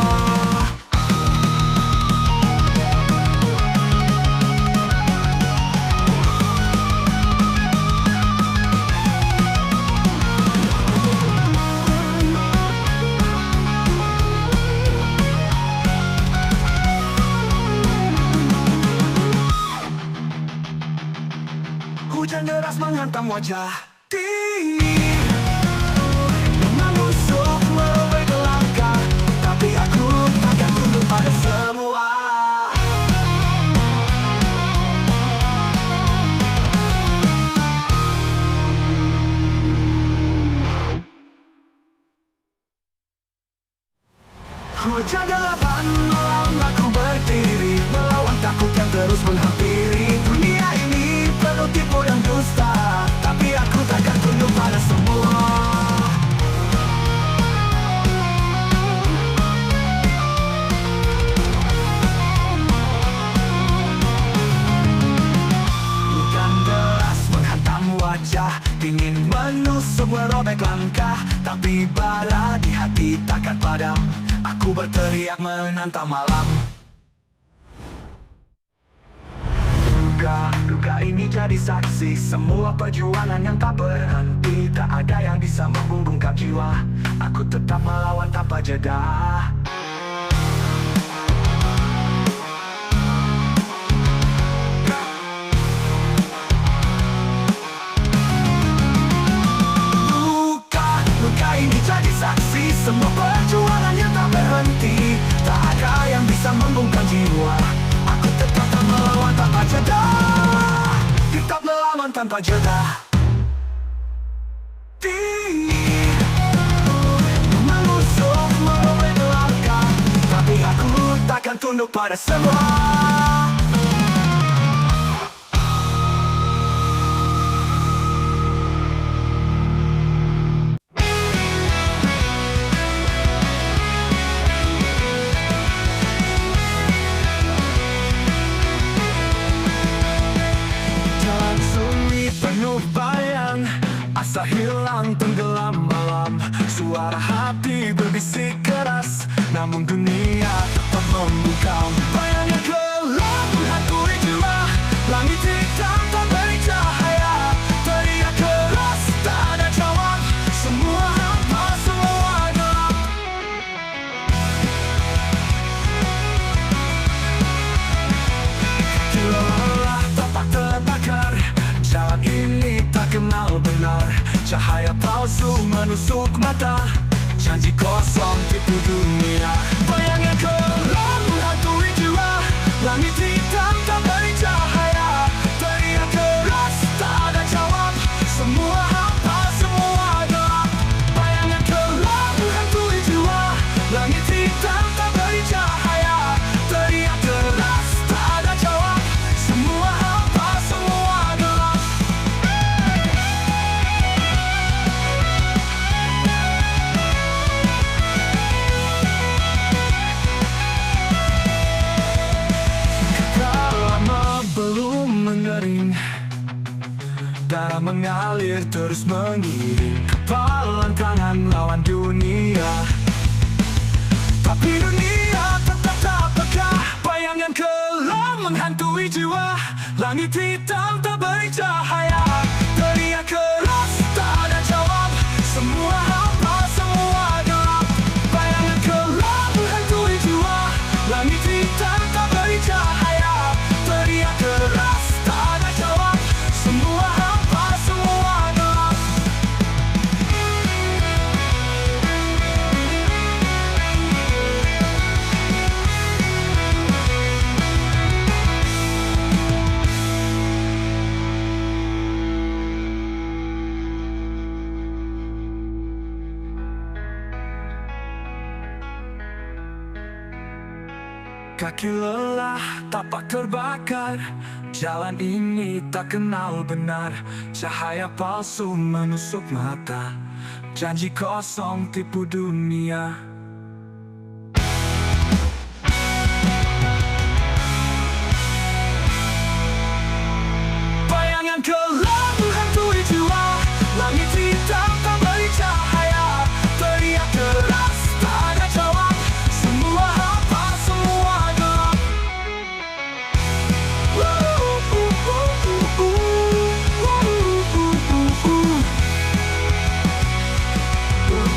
[SPEAKER 1] Hujan deras menghantam wajah, menusuk merobek langkah, tapi aku takkan tunduk pada semua. Hujan gelapan malam aku berdiri, melawan takut yang terus menghampiri. Dunia ini penuh tipu dan dusta, tapi aku takkan tunduk pada semua. Hujan deras menghantam wajah, ingin menusuk merobek langkah, tapi bara di hati takkan padam. Aku berteriak menantang malam. Duka ini jadi saksi semua perjuangan yang tak berhenti. Tak ada yang bisa membungkam jiwa, aku tetap melawan tanpa jeda. Luka ini jadi saksi semua perjuangan yang tak berhenti. Tak ada yang bisa membungkam jiwa, aku tetap melawan tanpa jeda. Tetap melawan tanpa jeda. Menusuk merobek langkah, tapi aku takkan tunduk pada semua. Asa hilang tenggelam malam, suara hati berbisik keras, namun dunia tetap membungkam. Bayangnya gelap menghantui jiwa, langit hitam tak beri cahaya. Teriak keras tak ada jawab, semua hampa semua gelap. Lelah tapak terbakar, jalan ini tak kenal benar. Cahaya palsu menusuk mata, janji kosong tipu dunia. Bayangnya gelap menghantui jiwa, langit hitam tak beri cahaya. Teriak keras tak ada jawab, semua hampa semua gelap. Bayangnya gelap menghantui jiwa, langit hitam tak beri cahaya. Teriak keras tak ada jawab, semua hampa semua gelap. darah mengalir terus mengiring kepalan tangan lawan dunia. Tapi dunia tetap tak peka, bayangan kelam menghantui jiwa. Langit hitam tak beri cahaya, teriak keras tak ada jawab. Semua hampa, semua gelap. Bayangan kelam menghantui jiwa. Langit hitam tak beri cahaya, teriak keras tak ada jawab. Semua hampa, semua gelap. Kaki lelah, tapak terbakar. Jalan ini tak kenal benar. Cahaya palsu menusuk mata. Janji kosong tipu dunia. Bayangan kelam menghantui jiwa. Langit hitam tak beri cahaya, teriak keras tak ada jawab. Semua hampa, semua gelap.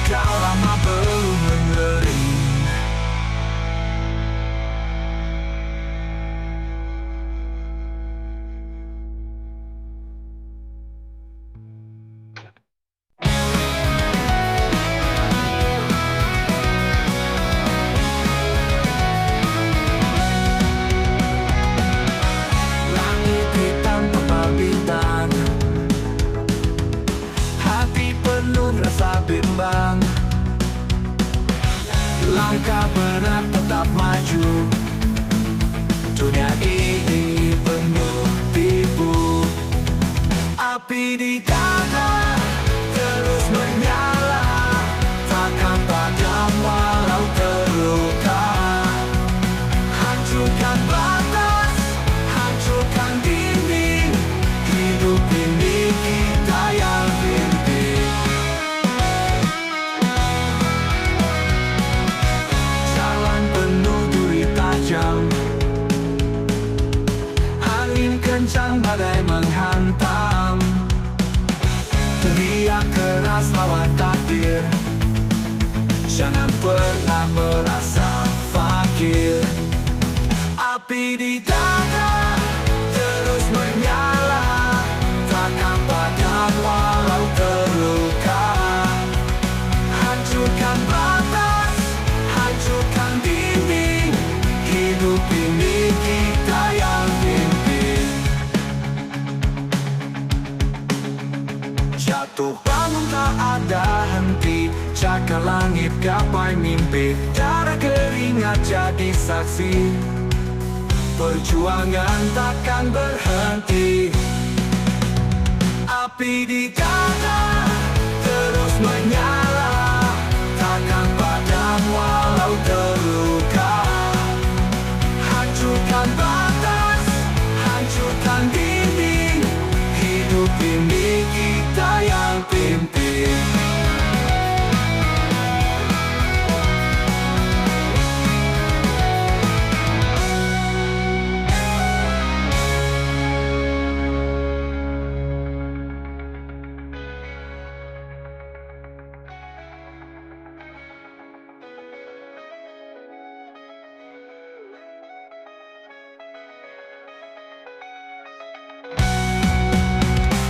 [SPEAKER 1] Kau lama belum mengering. Langit hitam tebal bintang, hati penuh rasa bimbang. Langkah berat tetap maju. Dunia ini penuh tipu. Api di dada terus menyala, takkan padam walau terluka. Hancurkan batas, hancurkan dinding. Hidup ini kita yang pimpin. Jalan penuh duri tajam, angin kencang badai menghantam. Teriak keras lawan takdir, jangan pernah merasa fakir. Api di dada terus menyala, takkan padam walau terluka. Hancurkan batas, hancurkan dinding. Hidup ini kita yang pimpin. Jatuh bangun tak ada henti, cakar langit gapai mimpi. Darah keringat jadi saksi, perjuangan takkan berhenti. Api di dada terus menyala, takkan padam walau terluka. Hancurkan batas, hancurkan dinding. Hidup ini kita yang pimpin.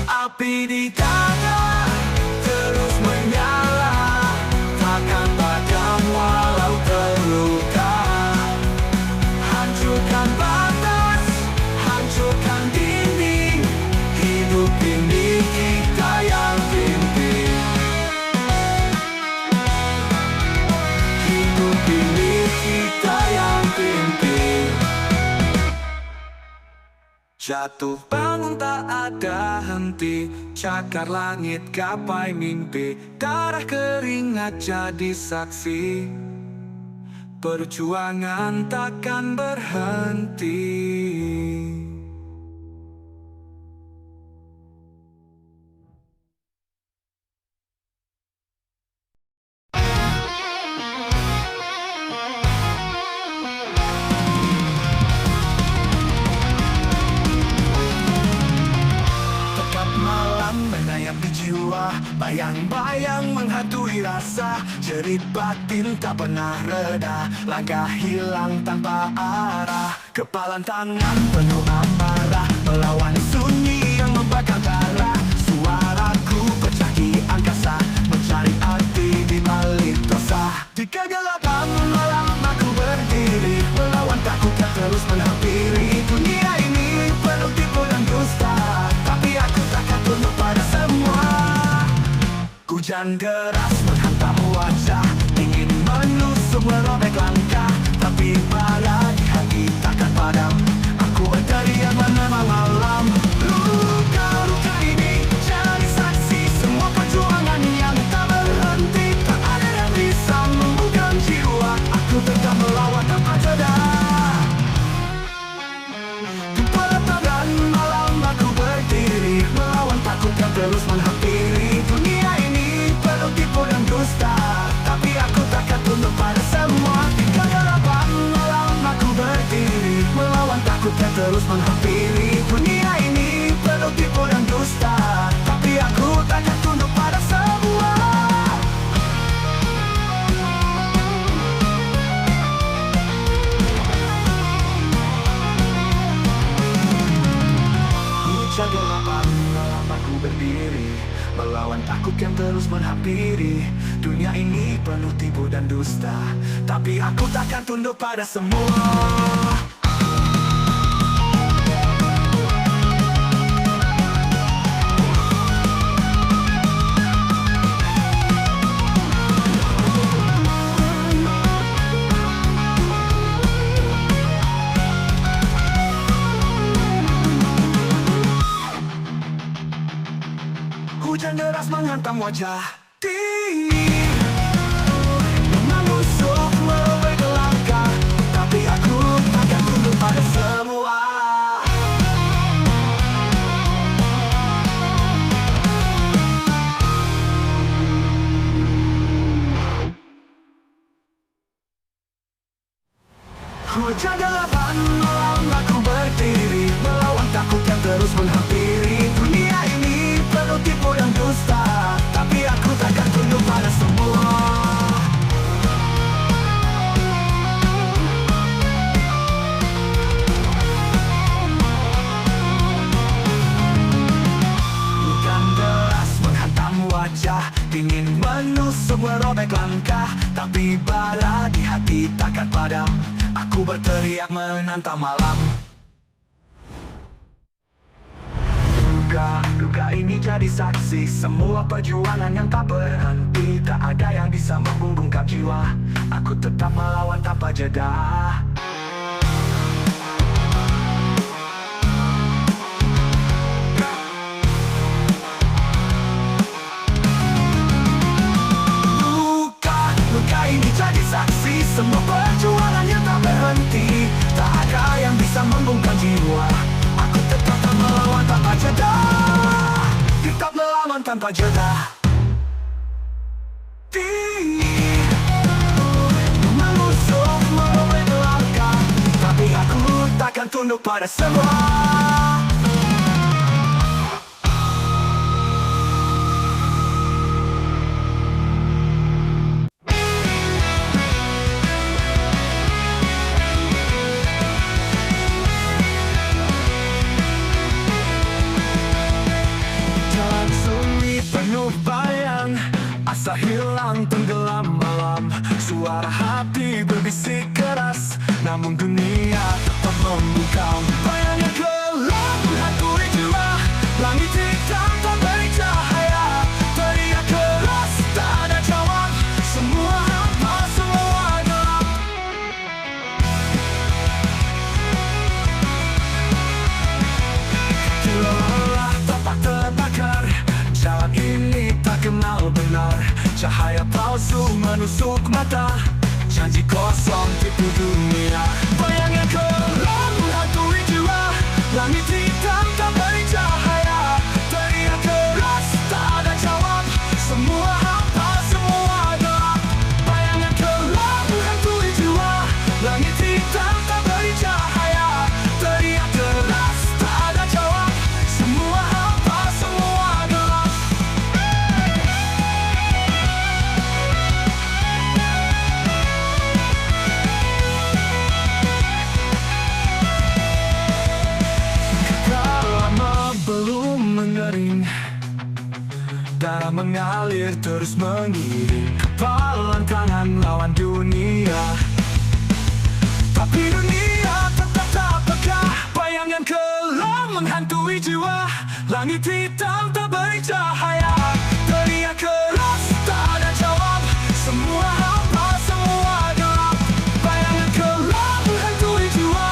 [SPEAKER 1] Api di dada terus menyala, takkan padam walau terluka. Hancurkan batas, hancurkan dinding. Hidup ini kita yang pimpin. Hidup ini kita yang pimpin. Jatuh bangun tak ada henti, cakar langit gapai mimpi. Darah keringat jadi saksi, perjuangan takkan berhenti. Bayang-bayang menghantui rasa, jerit batin tak pernah reda. Langkah hilang tanpa arah, kepalan tangan penuh amarah, melawan sunyi yang membakar darah. Suaraku pecah di angkasa, mencari arti di balik dosa. Di kegelapan malam aku berdiri, melawan takut yang terus menghampiri. Dunia ini penuh tipu dan dusta, tapi aku takkan tunduk pada semua. Hujan deras menghantam wajah, ingin menusuk merobek langkah, tapi bara di hati takkan padam. Aku berteriak menemani malam. Luka-luka ini jadi saksi semua perjuangan yang tak berhenti. Tak ada yang bisa membuka jiwa, aku tetap melawan tanpa jeda. Di pelataran malam aku berdiri, melawan takut yang terus menghampiri. Dunia ini penuh tipu dan dusta, tapi aku takkan tunduk pada semua. Di kegelapan malam aku berdiri, melawan takut yang terus menghampiri. Dunia ini penuh tipu dan dusta, tapi aku takkan tunduk pada semua. Hujan gelapan malam aku berdiri, melawan takut yang terus menghampiri. Dunia ini penuh tipu dan dusta, tapi aku takkan tunduk pada semua. Hujan deras menghantam wajah, menusuk merobek langkah, tapi aku takkan tunduk pada semua. Hujan gelapan malam aku berdiri, melawan takut yang terus menghampiri. Dunia ini penuh tipu dan dusta, tapi aku takkan tunduk pada semua. Hujan deras menghantam wajah, ingin menusuk merobek langkah, tapi bara di hati takkan padam. Aku berteriak menantang malam. Duka ini jadi saksi semua perjuangan yang tak berhenti. Tak ada yang bisa membungkam jiwa, aku tetap melawan tanpa jeda. Luka ini jadi saksi semua perjuangan yang tak berhenti. Tak ada yang bisa membungkam jiwa, aku tetap melawan tanpa jeda. Tetap melawan tanpa jeda. Menusuk merobek langkah, tapi aku takkan tunduk pada semua. Bayang, asa hilang tenggelam malam. Suara hati berbisik keras, namun dunia tetap membungkam. Bayangnya gelap menghantui jiwa, langit hitam tak beri cahaya. Teriak keras tak ada jawab, semua hampa, semua gelap. Lelah tapak terbakar, jalan ini tak kenal benar. Cahaya palsu menusuk mata, janji kosong tipu dunia. Bayangnya gelap menghantui jiwa, langit hitam tak beri cahaya. Teriak keras tak ada jawab, semua hampa, semua gelap. Bayangnya gelap menghantui jiwa, langit hitam tak beri cahaya. Teriak keras tak ada jawab, semua hampa, semua gelap. kering, darah mengalir terus mengiring kepalan tangan lawan dunia. Tapi dunia tetap tak peka, bayangan kelam menghantui jiwa. Langit hitam tak beri cahaya, teriak keras tak ada jawab. Semua hampa, semua gelap. Bayangan kelam menghantui jiwa.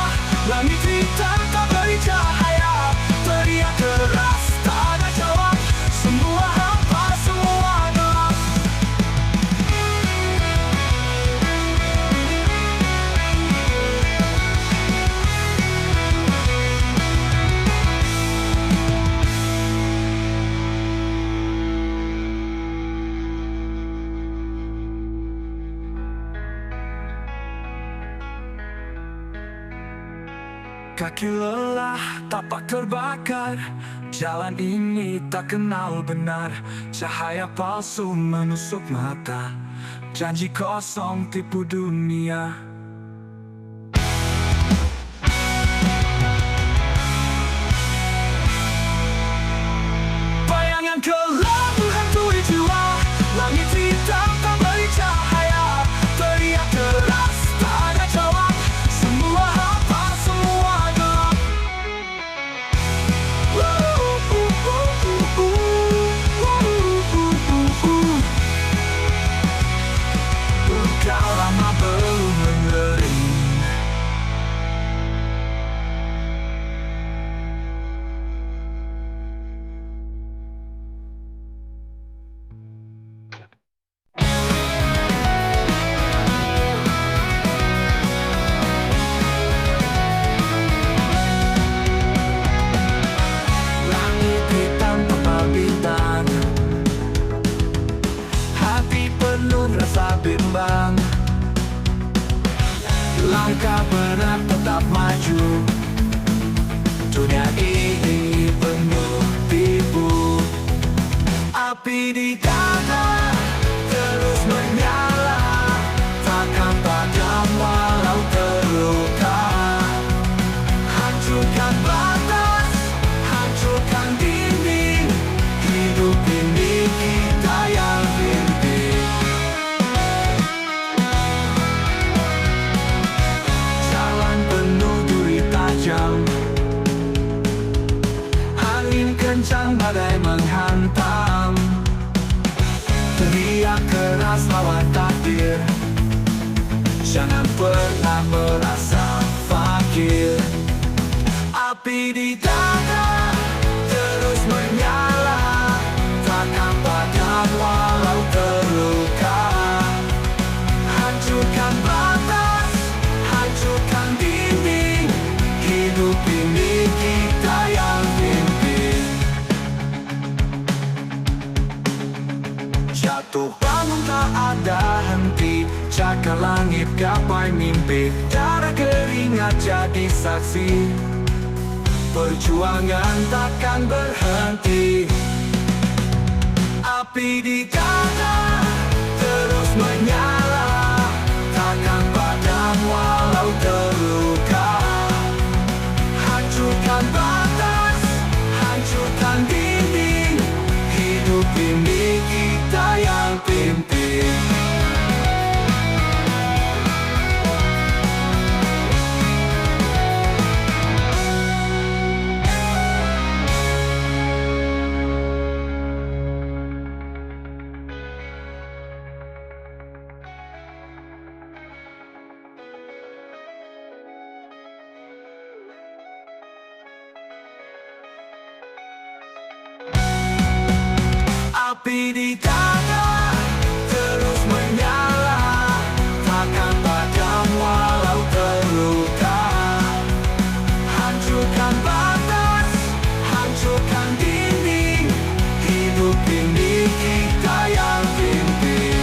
[SPEAKER 1] Langit hitam tak beri cahaya, teriak keras tak ada jawab. Semua hampa, semua gelap. Kaki lelah, tapak terbakar. Jalan ini tak kenal benar. Cahaya palsu menusuk mata. Janji kosong tipu dunia. Bayangan kelam menghantui jiwa. Langit hitam tak beri cahaya, teriak keras tak ada jawab. Semua hampa, semua gelap. Luka lama belum mengering. Langit hitam tebal bintang, hati penuh rasa bimbang. Langkah berat tetap maju. Dunia ini penuh tipu. Api di dada terus menyala, takkan padam walau terluka. Hancurkan batas, hancurkan dinding. Hidup ini kita yang pimpin. Jalan penuh duri tajam, angin kencang badai menghantam. Teriak keras lawan takdir, jangan pernah merasa fakir. Api di dada terus menyala, takkan padam walau terluka. Hancurkan batas, hancurkan dinding. Hidup ini kita yang pimpin. Jatuh bangun tak ada henti, cakar langit gapai mimpi. Darah keringat jadi saksi, perjuangan takkan berhenti. Api di dada terus menyala, takkan padam walau terluka. Hancurkan batas, hancurkan dinding. Hidup ini kita yang pimpin. Api di dada terus menyala, takkan padam walau terluka. Hancurkan batas, hancurkan dinding. Hidup ini kita yang pimpin.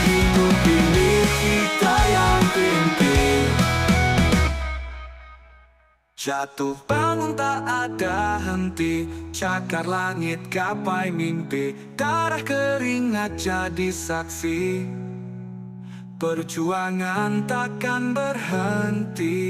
[SPEAKER 1] Hidup ini kita yang pimpin. Jatuh bangun tak ada henti, cakar langit gapai mimpi. Darah keringat jadi saksi, perjuangan takkan berhenti.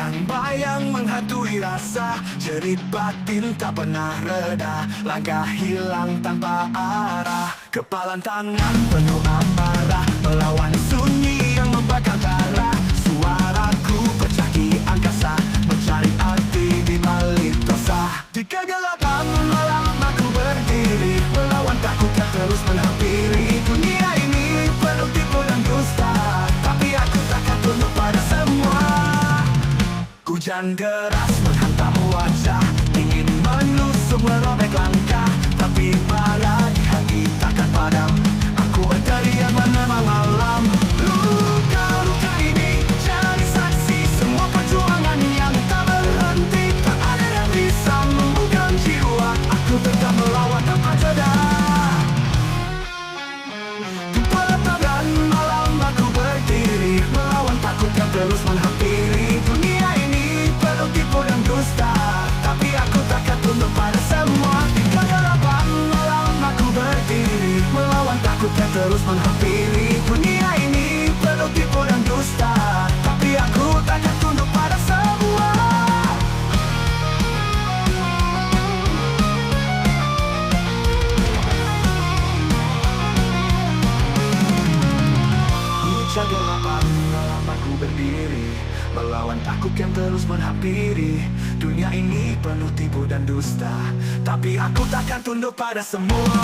[SPEAKER 1] Bayang-bayang menghantui rasa, jerit batin tak pernah reda. Langkah hilang tanpa arah, kepalan tangan penuh amarah, melawan sunyi yang membakar darah. Suaraku pecah di angkasa, mencari arti di balik dosa. Di kegelapan malam aku berdiri, melawan takut yang terus menghampiri. Dunia ini penuh tipu dan dusta, tapi aku takkan tunduk pada semua. Hujan deras menghantam wajah, ingin menusuk merobek langkah, tapi malah di hati takkan padam. Aku berteriak menemani malam. Luka-luka ini jadi saksi semua perjuangan yang tak berhenti. Tak ada yang bisa membuka jiwa, aku tetap melawan tanpa jeda. Di pelataran malam aku berdiri, melawan takut yang terus menghampiri. Dunia ini penuh tipu dan dusta, tapi aku takkan tunduk pada semua. Di kegelapan malam aku berdiri, melawan takut yang terus menghampiri. Dunia ini penuh tipu dan dusta, tapi aku takkan tunduk pada semua. Hujan gelapan malam aku berdiri, melawan takut yang terus menghampiri. Dunia ini penuh tipu dan dusta, tapi aku takkan tunduk pada semua.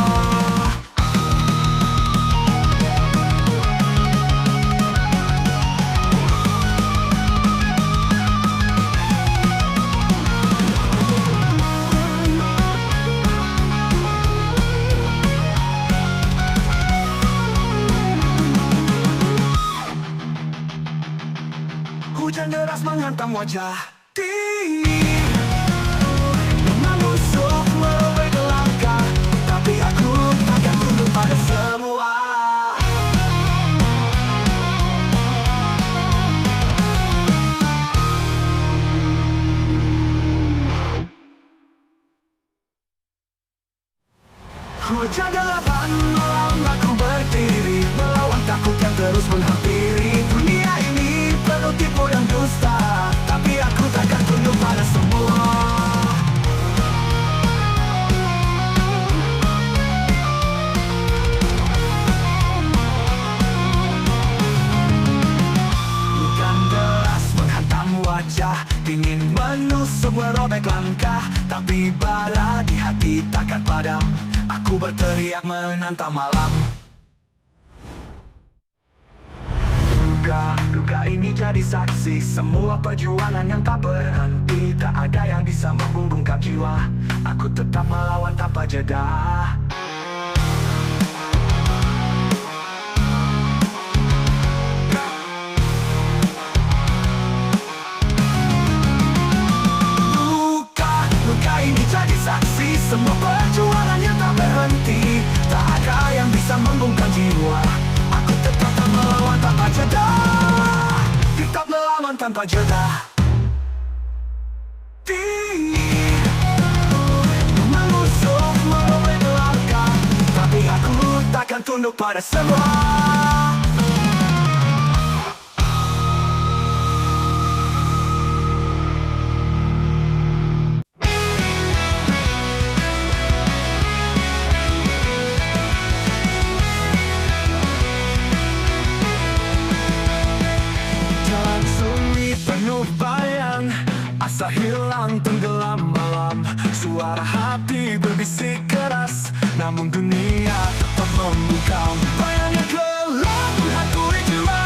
[SPEAKER 1] Hujan deras menghantam wajah, dingin menusuk merobek langkah, tapi aku takkan tunduk pada semua. Hujan gelapan malam aku berdiri, melawan takut yang terus menghampiri. Dunia ini penuh tipu dan dusta, tapi aku takkan tunduk pada semua. Hujan deras menghantam wajah, ingin menusuk merobek langkah, tapi bara di hati takkan padam. Aku berteriak menantang malam. Duka ini jadi saksi semua perjuangan yang tak berhenti. Tak ada yang bisa membungkam jiwa, aku tetap melawan tanpa jeda. Luka ini jadi saksi semua perjuangan yang tak berhenti. Tak ada yang bisa membungkam jiwa, aku tetap melawan tanpa jeda. Tetap melawan tanpa jeda. Menusuk merobek langkah, tapi aku takkan tunduk pada semua. Bayang, asa hilang tenggelam malam. Suara hati berbisik keras, namun dunia tetap membungkam. Bayang yang gelap menghantui jiwa,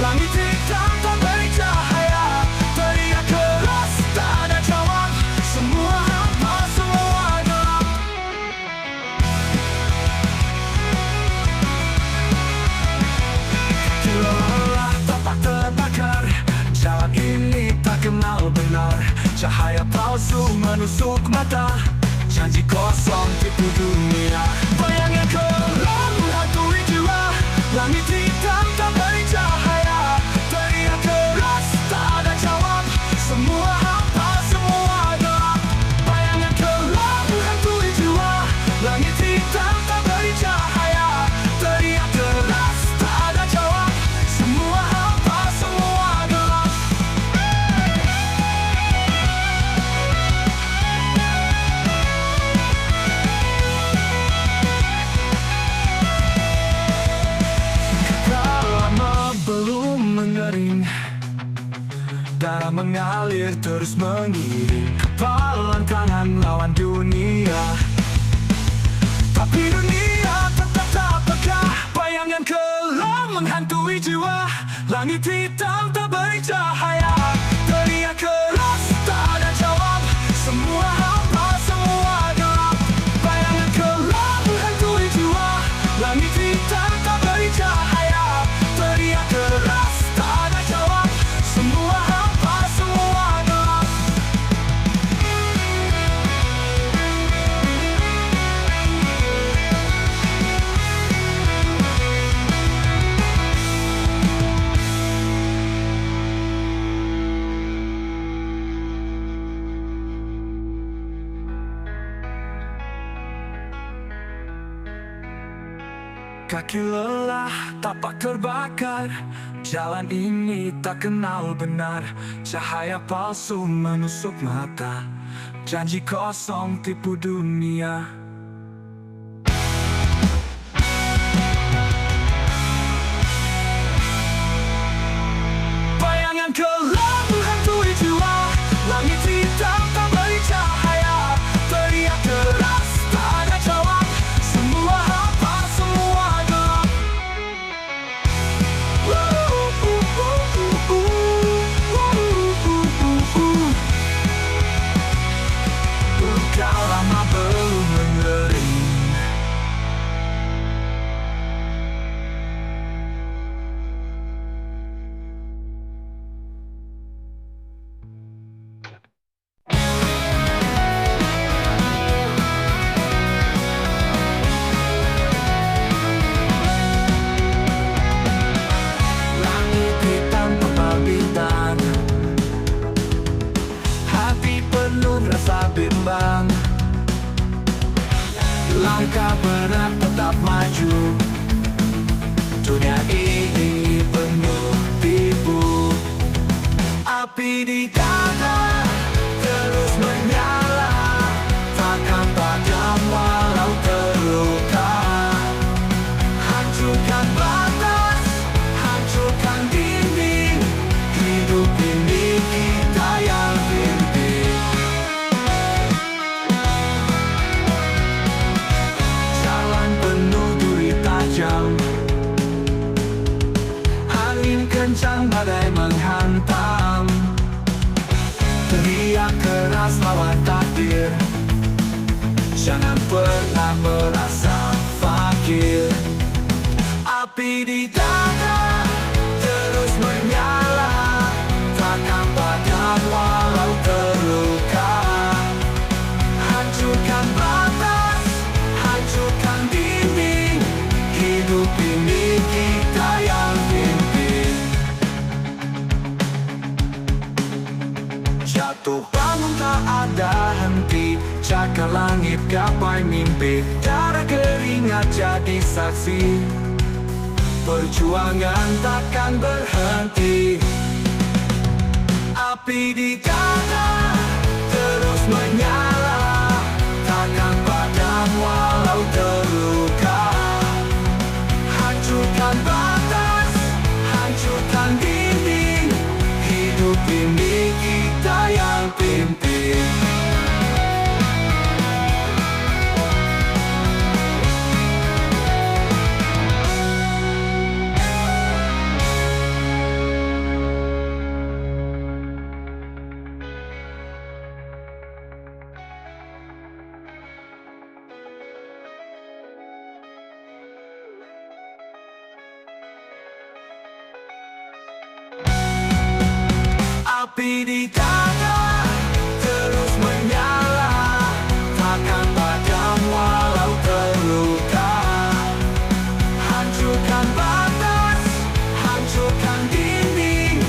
[SPEAKER 1] langit hitam tak beri cahaya. Teriak keras tak ada jawab, semua hampa, semua gelap. Lelah tapak terbakar, jalan ini tak kenal benar. Cahaya palsu menusuk mata, janji kosong tipu dunia. Bayang yang gelap menghantui jiwa, langit hitam tak beri cahaya. Teriak keras tak ada jawab, semua hampa, semua gelap. Bayang yang gelap menghantui jiwa, langit hitam tak beri cahaya. Teriak keras tak ada jawab, semua hampa, semua gelap. darah mengalir terus mengiring kepalan tangan lawan dunia. Tapi dunia tetap tak peka, bayangan kelam menghantui jiwa. Langit hitam tak beri cahaya, teriak keras tak ada jawab. Semua hampa, semua gelap. Bayangan kelam menghantui jiwa. Langit hitam tak beri cahaya, teriak keras tak ada jawab. Semua hampa, semua gelap. Kaki lelah, tapak terbakar. Jalan ini tak kenal benar. Cahaya palsu menusuk mata. Janji kosong tipu dunia. Bayangan kelam menghantui jiwa. Langit hitam tak beri cahaya, teriak keras tak ada jawab. Semua hampa, semua gelap. Luka lama belum mengering. Langit hitam tebal bintang, hati penuh rasa bimbang. Langkah berat tetap maju. Dunia ini penuh tipu. Api di dada terus menyala, takkan padam walau terluka. Hancurkan batas, hancurkan dinding. Hidup ini kita yang pimpin. Jalan penuh duri tajam, angin kencang badai menghantam. Teriak keras lawan takdir. Jangan pernah merasa fakir. Api di dada terus menyala, takkan padam walau terluka. Hancurkan batas, hancurkan dinding. Hidup ini kita yang pimpin. Jatuh bangun tak ada henti, cakar langit gapai mimpi. Darah keringat jadi saksi, perjuangan takkan berhenti. Api di dada terus menyala, takkan padam walau terluka. Hancurkan batas, hancurkan dinding. Hidup ini kita yang pimpin. Api di dada terus menyala, takkan padam walau terluka. Hancurkan batas, hancurkan dinding.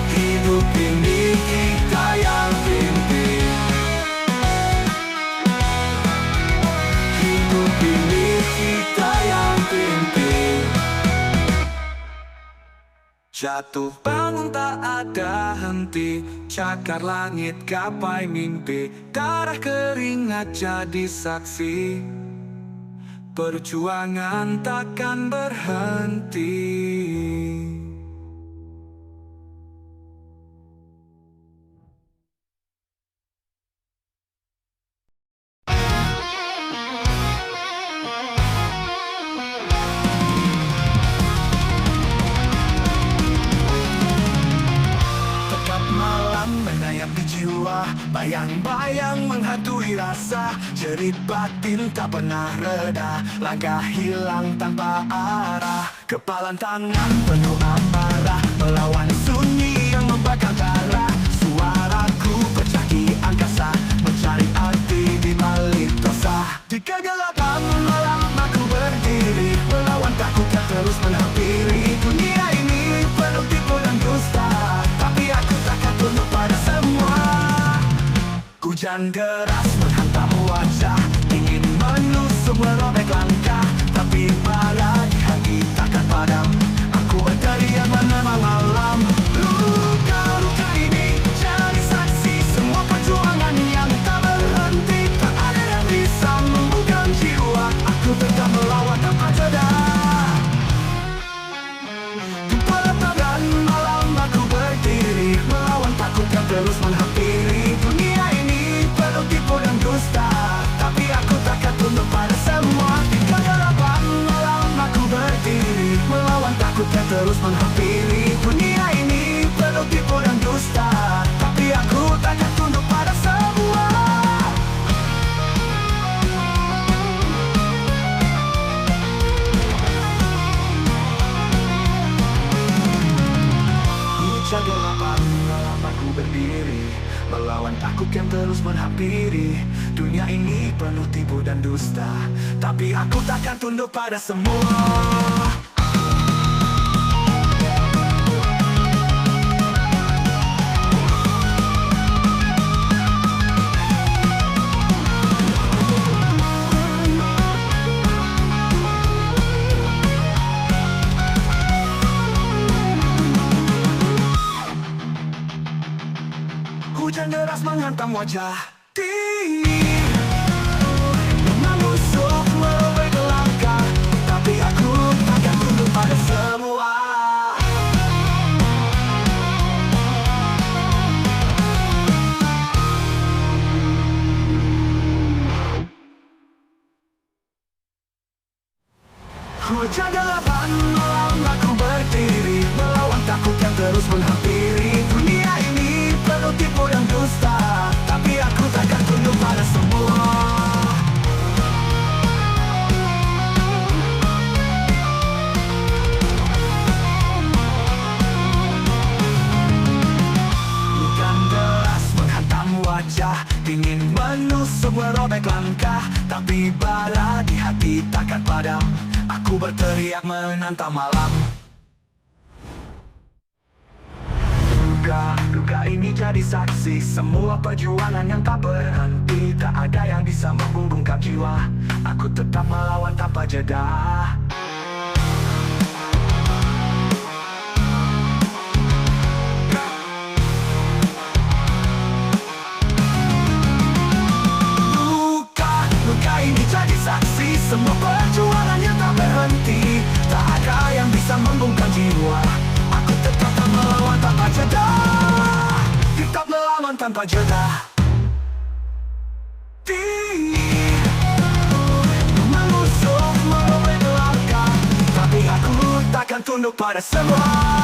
[SPEAKER 1] Hidup ini kita yang pimpin. Hidup ini kita yang pimpin. Jatuh bangun tak ada henti, cakar langit gapai mimpi. Darah keringat jadi saksi, perjuangan takkan berhenti. Bayang-bayang menghantui rasa, jerit batin tak pernah reda. Langkah hilang tanpa arah, kepalan tangan penuh amarah, melawan sunyi yang membakar darah. Suaraku pecah di angkasa, mencari arti di balik dosa. Di kegelapan malam aku berdiri, melawan takut yang terus menghampiri. Dunia ini penuh tipu dan dusta, tapi aku takkan tunduk pada semua. Hujan deras menghantam wajah, ingin menusuk merobek langkah, tapi bara di hati takkan padam. Aku berteriak menerima malam. Luka-luka ini jadi saksi semua perjuangan yang tak berhenti. Tak ada yang bisa membuka jiwa, aku tetap melawan tanpa jeda. Di pelataran malam aku berdiri, melawan takut yang terus menghampiri. Dunia ini penuh tipu dan dusta, tapi aku takkan tunduk pada semua. Di kegelapan malam aku berdiri, melawan takut yang terus menghampiri. Dunia ini penuh tipu dan dusta, tapi aku takkan tunduk pada semua. Hujan gelapan malam aku berdiri, melawan takut yang terus menghampiri. Dunia ini penuh tipu dan dusta, tapi aku takkan tunduk pada semua. Hujan deras menghantam wajah, dingin menusuk merobek langkah, tapi aku takkan tunduk pada semua. Hujan gelapan malam aku berdiri, melawan takut yang terus menghampiri. Dunia ini penuh tipu dan dusta, tapi aku takkan tunduk pada semua. Hujan deras menghantam wajah, dingin menusuk merobek langkah, tapi bara di hati takkan padam. Aku berteriak menantang malam. Duka ini jadi saksi semua perjuangan yang tak berhenti. Tak ada yang bisa membungkam jiwa, aku tetap melawan tanpa jeda. Luka ini jadi saksi semua perjuangan yang tak berhenti. Tak ada yang bisa membungkam jiwa, aku tetap melawan tanpa jeda. Tetap melawan tanpa jeda. Menusuk merobek langkah, tapi aku takkan tunduk pada semua.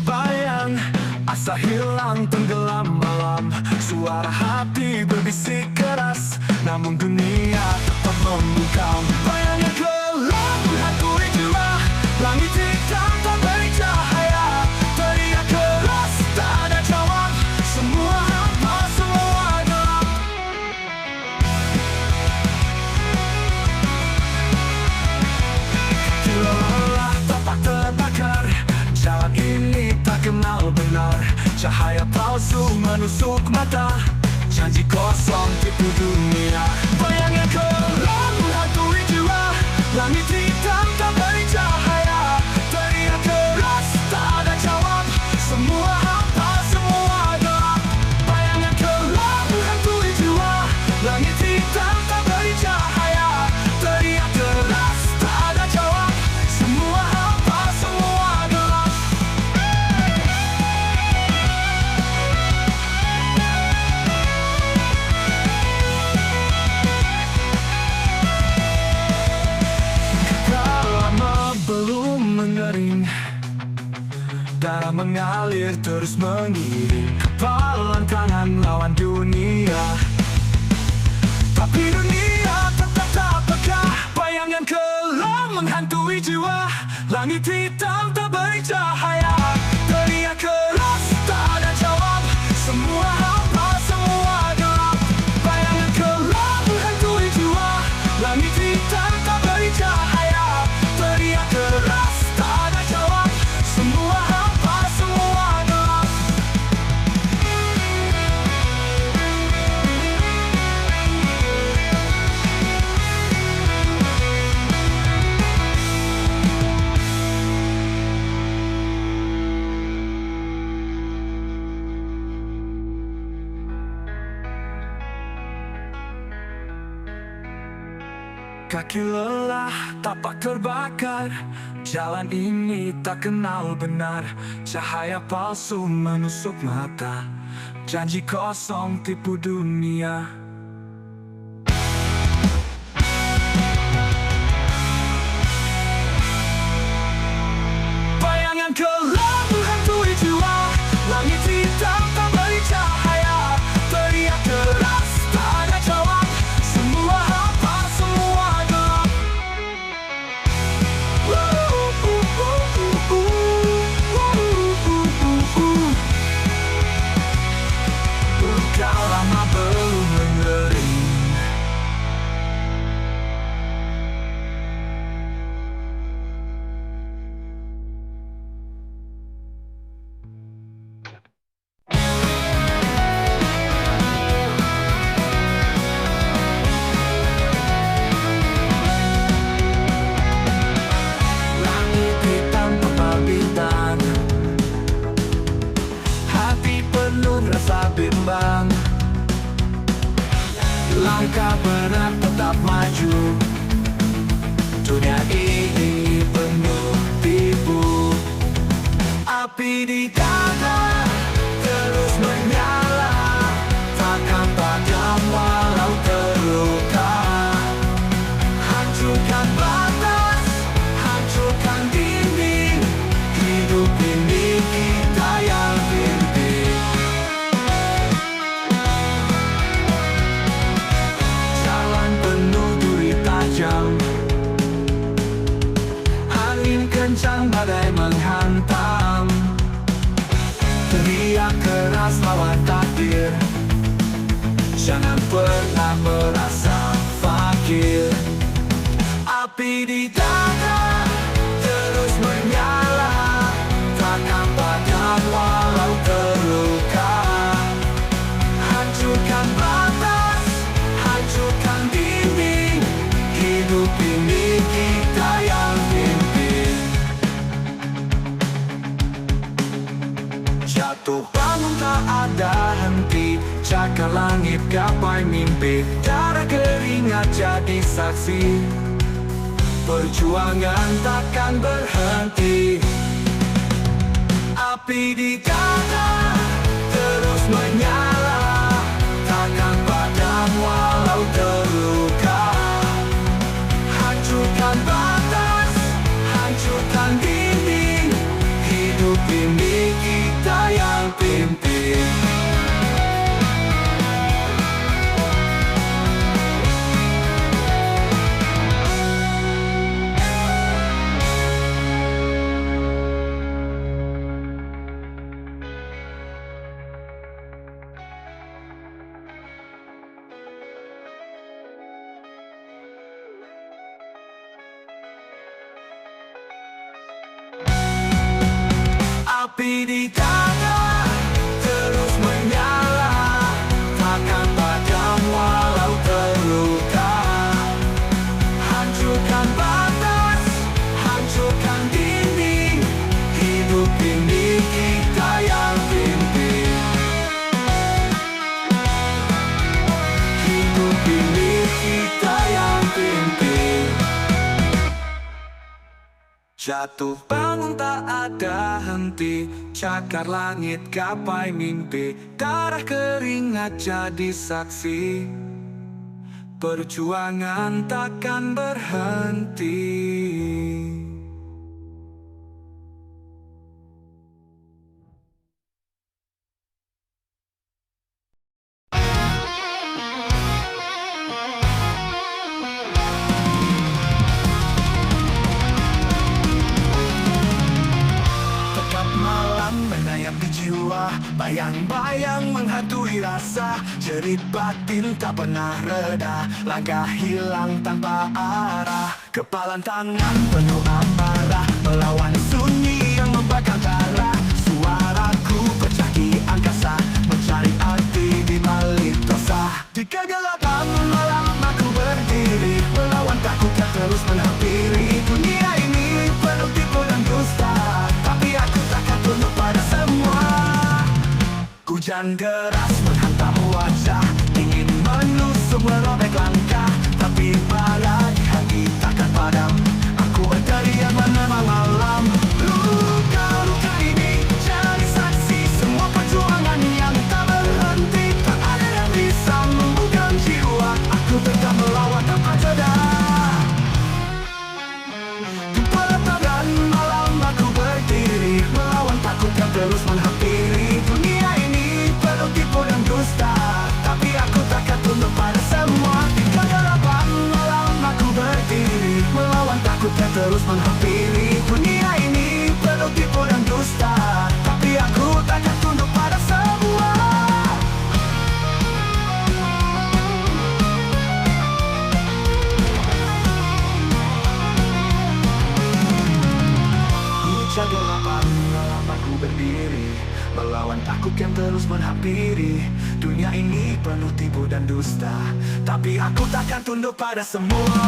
[SPEAKER 1] Bayang, asa hilang tenggelam malam. Suara hati berbisik keras, namun dunia tetap membungkam. Bayang yang gelap menghantui jiwa, langit hitam tak beri cahaya. Teriak keras tak ada jawab, semua hampa, semua gelap. Lelah tapak terbakar, jalan ini tak kenal benar. Cahaya palsu menusuk mata, janji kosong tipu dunia. Bayang yang gelap menghantui jiwa, langit hitam tak beri cahaya. Teriak keras tak ada jawab, semua hampa, semua gelap. Bayang yang gelap menghantui jiwa, langit hitam tak beri cahaya. Teriak keras tak ada jawab, semua hampa, semua gelap. mengalir terus mengiring kepalan tangan lawan dunia. Tapi dunia tetap tak peka, bayangan kelam menghantui jiwa. Langit hitam tak beri cahaya, teriak keras tak ada jawab. Semua hampa, semua gelap. Bayangan kelam menghantui jiwa. Langit hitam tak beri cahaya, teriak keras tak ada jawab. Semua hampa, semua gelap. Kaki lelah, tapak terbakar. Jalan ini tak kenal benar. Cahaya palsu menusuk mata. Janji kosong tipu dunia. Bayangan kelam menghantui jiwa. Langit hitam tak beri cahaya, teriak keras tak ada jawab. Semua hampa, semua gelap. Kau lama belum mengering. Langit hitam tebal bintang, hati penuh rasa bimbang. Langkah berat tetap maju. Dunia ini penuh tipu. Api di dada terus menyala, takkan padam walau terluka. Hancurkan batas, hancurkan dinding. Hidup ini kita yang pimpin. Jalan penuh duri tajam, angin kencang badai menghantam. Teriak keras lawan takdir, jangan pernah merasa fakir. Api di dada terus menyala, takkan padam walau terluka. Hancurkan batas, hancurkan dinding. Hidup ini kita yang pimpin. Jatuh bangun tak ada henti, cakar langit gapai mimpi. Darah keringat jadi saksi, perjuangan takkan berhenti. Api di dada terus menyala, takkan padam walau terluka. Hancurkan batas, hancurkan dinding. Hidup ini kita yang pimpin. Api di dada terus menyala, takkan padam walau terluka. Hancurkan batas, hancurkan dinding. Hidup ini kita yang pimpin. Hidup ini kita yang pimpin. Jatuh bangun tak ada henti, cakar langit gapai mimpi. Darah keringat jadi saksi, perjuangan takkan berhenti. Jerit batin tak pernah reda, langkah hilang tanpa arah. Kepalan tangan penuh amarah, melawan sunyi yang membakar darah. Suaraku pecah di angkasa, mencari arti di balik dosa. Di kegelapan malam aku berdiri, melawan takut yang terus menghampiri. Dunia ini penuh tipu dan dusta, tapi aku takkan tunduk pada semua. Hujan deras menghantam wajah, ingin menusuk merobek langkah, tapi bara di hati takkan padam. Aku berteriak menerima malam. Luka-luka ini jadi saksi semua perjuangan yang tak berhenti. Tak ada yang bisa membuka jiwa, aku tetap melawan tanpa jeda. Di pelataran malam aku berdiri, melawan takut yang terus menghampiri. Dunia ini penuh tipu dan dusta, tapi aku takkan tunduk pada semua. Di kegelapan malam aku berdiri, melawan takut yang terus menghampiri. Dunia ini penuh tipu dan dusta, tapi aku takkan tunduk pada semua. Hujan gelapan malam aku berdiri, melawan takut yang terus menghampiri. Dunia ini penuh tipu dan dusta, tapi aku takkan tunduk pada semua.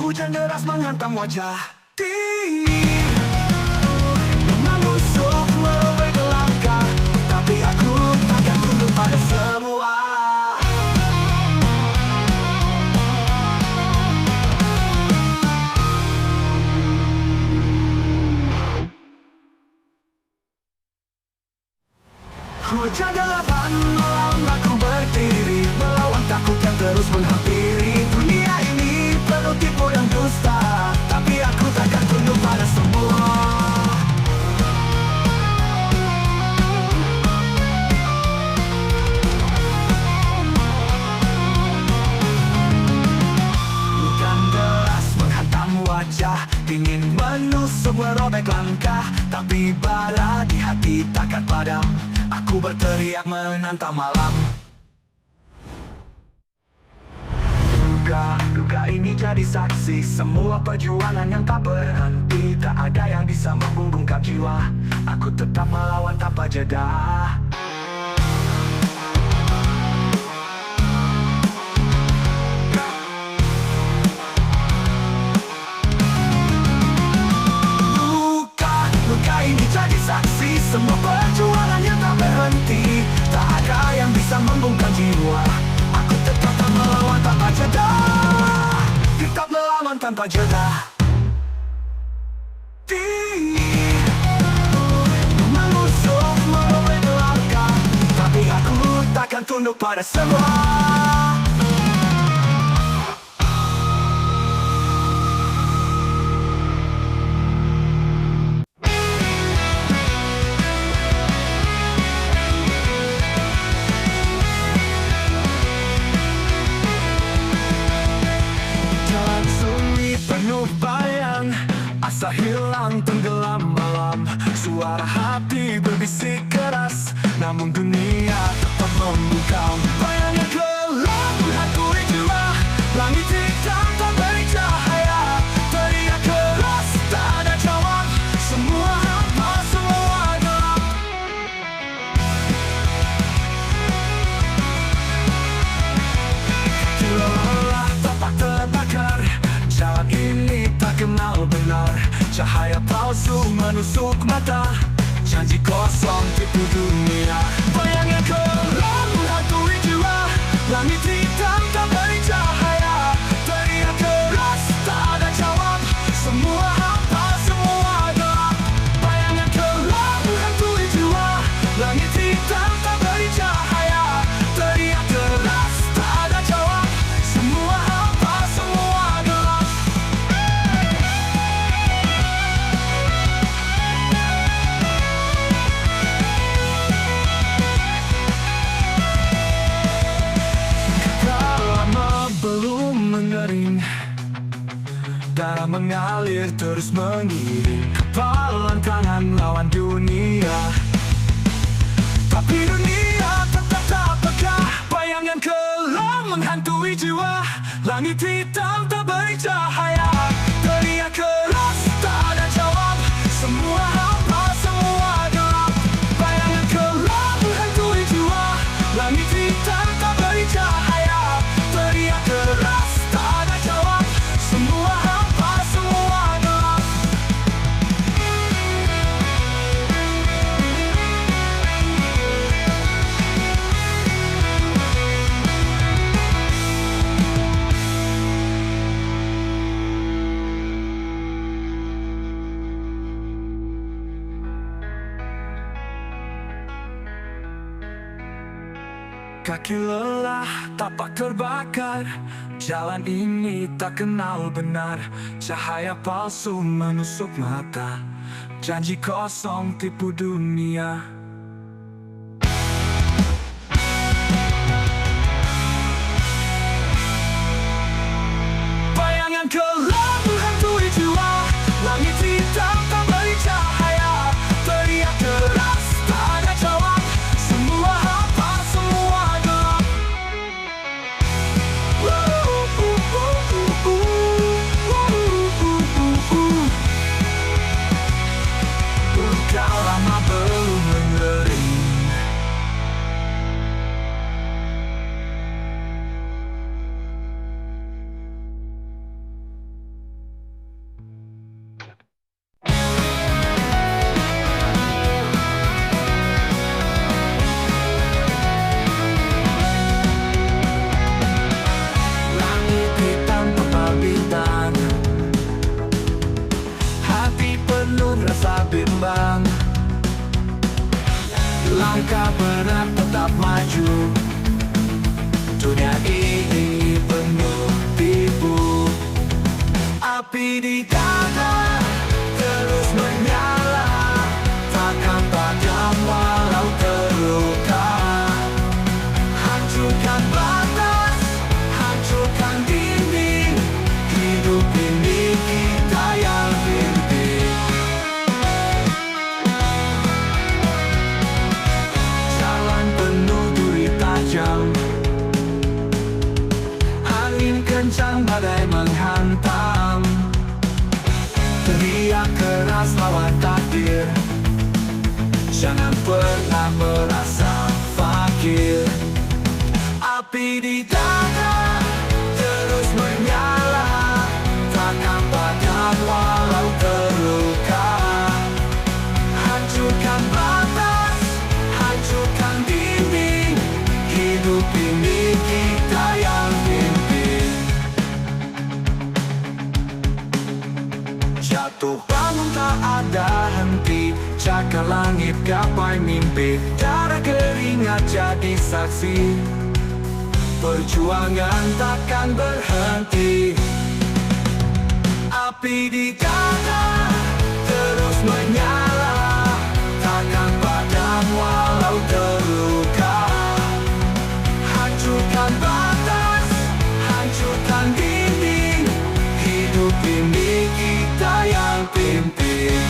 [SPEAKER 1] Hujan deras menghantam wajah dingin, menusuk merobek langkah, tapi aku takkan tunduk pada semua. Hujan gelapan malam aku berdiri, melawan takut yang terus menghampiri. Dunia ini penuh tipu dan dusta, tapi aku takkan tunduk pada semua. Hujan deras menghantam wajah, ingin menusuk merobek langkah, tapi bara di hati takkan padam. Aku berteriak menantang malam. Duga ini jadi saksi semua perjuangan yang tak berhenti. Tak ada yang bisa membungkam jiwa, aku tetap melawan tanpa jeda. Luka ini jadi saksi semua perjuangan yang tak berhenti. Tak ada yang bisa membungkam jiwa, aku tetap melawan tanpa jeda. Tetap melawan tanpa jeda. Menusuk merobek langkah, tapi aku takkan tunduk pada semua. Asa hilang tenggelam malam, suara hati berbisik keras, namun dunia tetap membungkam. Bayangnya gelap menghantui jiwa, langit hitam tak beri cahaya. Teriak keras tak ada jawab, semua hampa, semua gelap. Lelah tapak terbakar, jalan ini tak kenal benar. Cahaya palsu menusuk mata, janji kosong tipu dunia. Bayangnya gelap menghantui jiwa, langit hitam tak beri cahaya. Teriak keras tak ada jawab, semua hampa, semua gelap. Bayangnya gelap menghantui jiwa, langit hitam tak beri cahaya. Teriak keras tak ada jawab, semua hampa, semua gelap. mengalir terus mengiring kepalan tangan lawan dunia. Tapi dunia tetap tak peka, bayangan kelam menghantui jiwa. Langit hitam tak beri cahaya, teriak keras tak ada jawab. Semua hampa, semua gelap. Bayangan kelam menghantui jiwa. Langit hitam tak beri cahaya, teriak keras tak ada jawab. Semua hampa, semua gelap. Kaki lelah, tapak terbakar. Jalan ini tak kenal benar. Cahaya palsu menusuk mata. Janji kosong tipu dunia. Bayangan kelam menghantui jiwa. Langit hitam tak beri cahaya, teriak keras tak ada jawab. Semua hampa, semua gelap. Kau lama belum mengering. Langit hitam tebal bintang, hati penuh rasa bimbang. Langkah berat tetap maju. Dunia ini penuh tipu. Api di dada terus menyala, takkan padam walau terluka. Hancurkan batas, hancurkan dinding. Hidup ini kita yang pimpin. Jalan penuh duri tajam, angin kencang badai menghantam. Teriak keras lawan takdir, jangan pernah merasa fakir. Api di dada terus menyala, takkan padam walau terluka. Hancurkan batas, hancurkan dinding. Hidup ini kita yang pimpin. Jatuh bangun tak ada henti, cakar langit gapai mimpi. Darah keringat jadi saksi, perjuangan takkan berhenti. Api di dada terus menyala, takkan padam walau terluka. Hancurkan batas, hancurkan dinding. Hidup ini kita yang pimpin.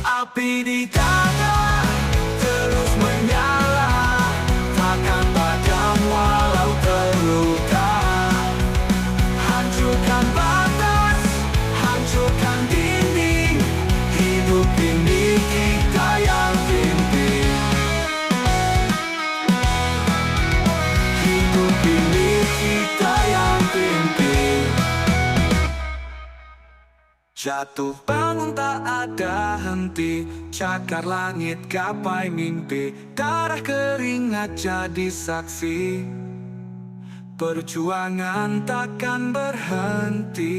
[SPEAKER 1] Api di dada terus menyala, takkan padam walau terluka. Hancurkan batas, hancurkan dinding. Hidup ini kita yang pimpin. Hidup ini kita yang pimpin. Jatuh bangun tak ada henti, cakar langit gapai mimpi. Darah keringat jadi saksi, perjuangan takkan berhenti.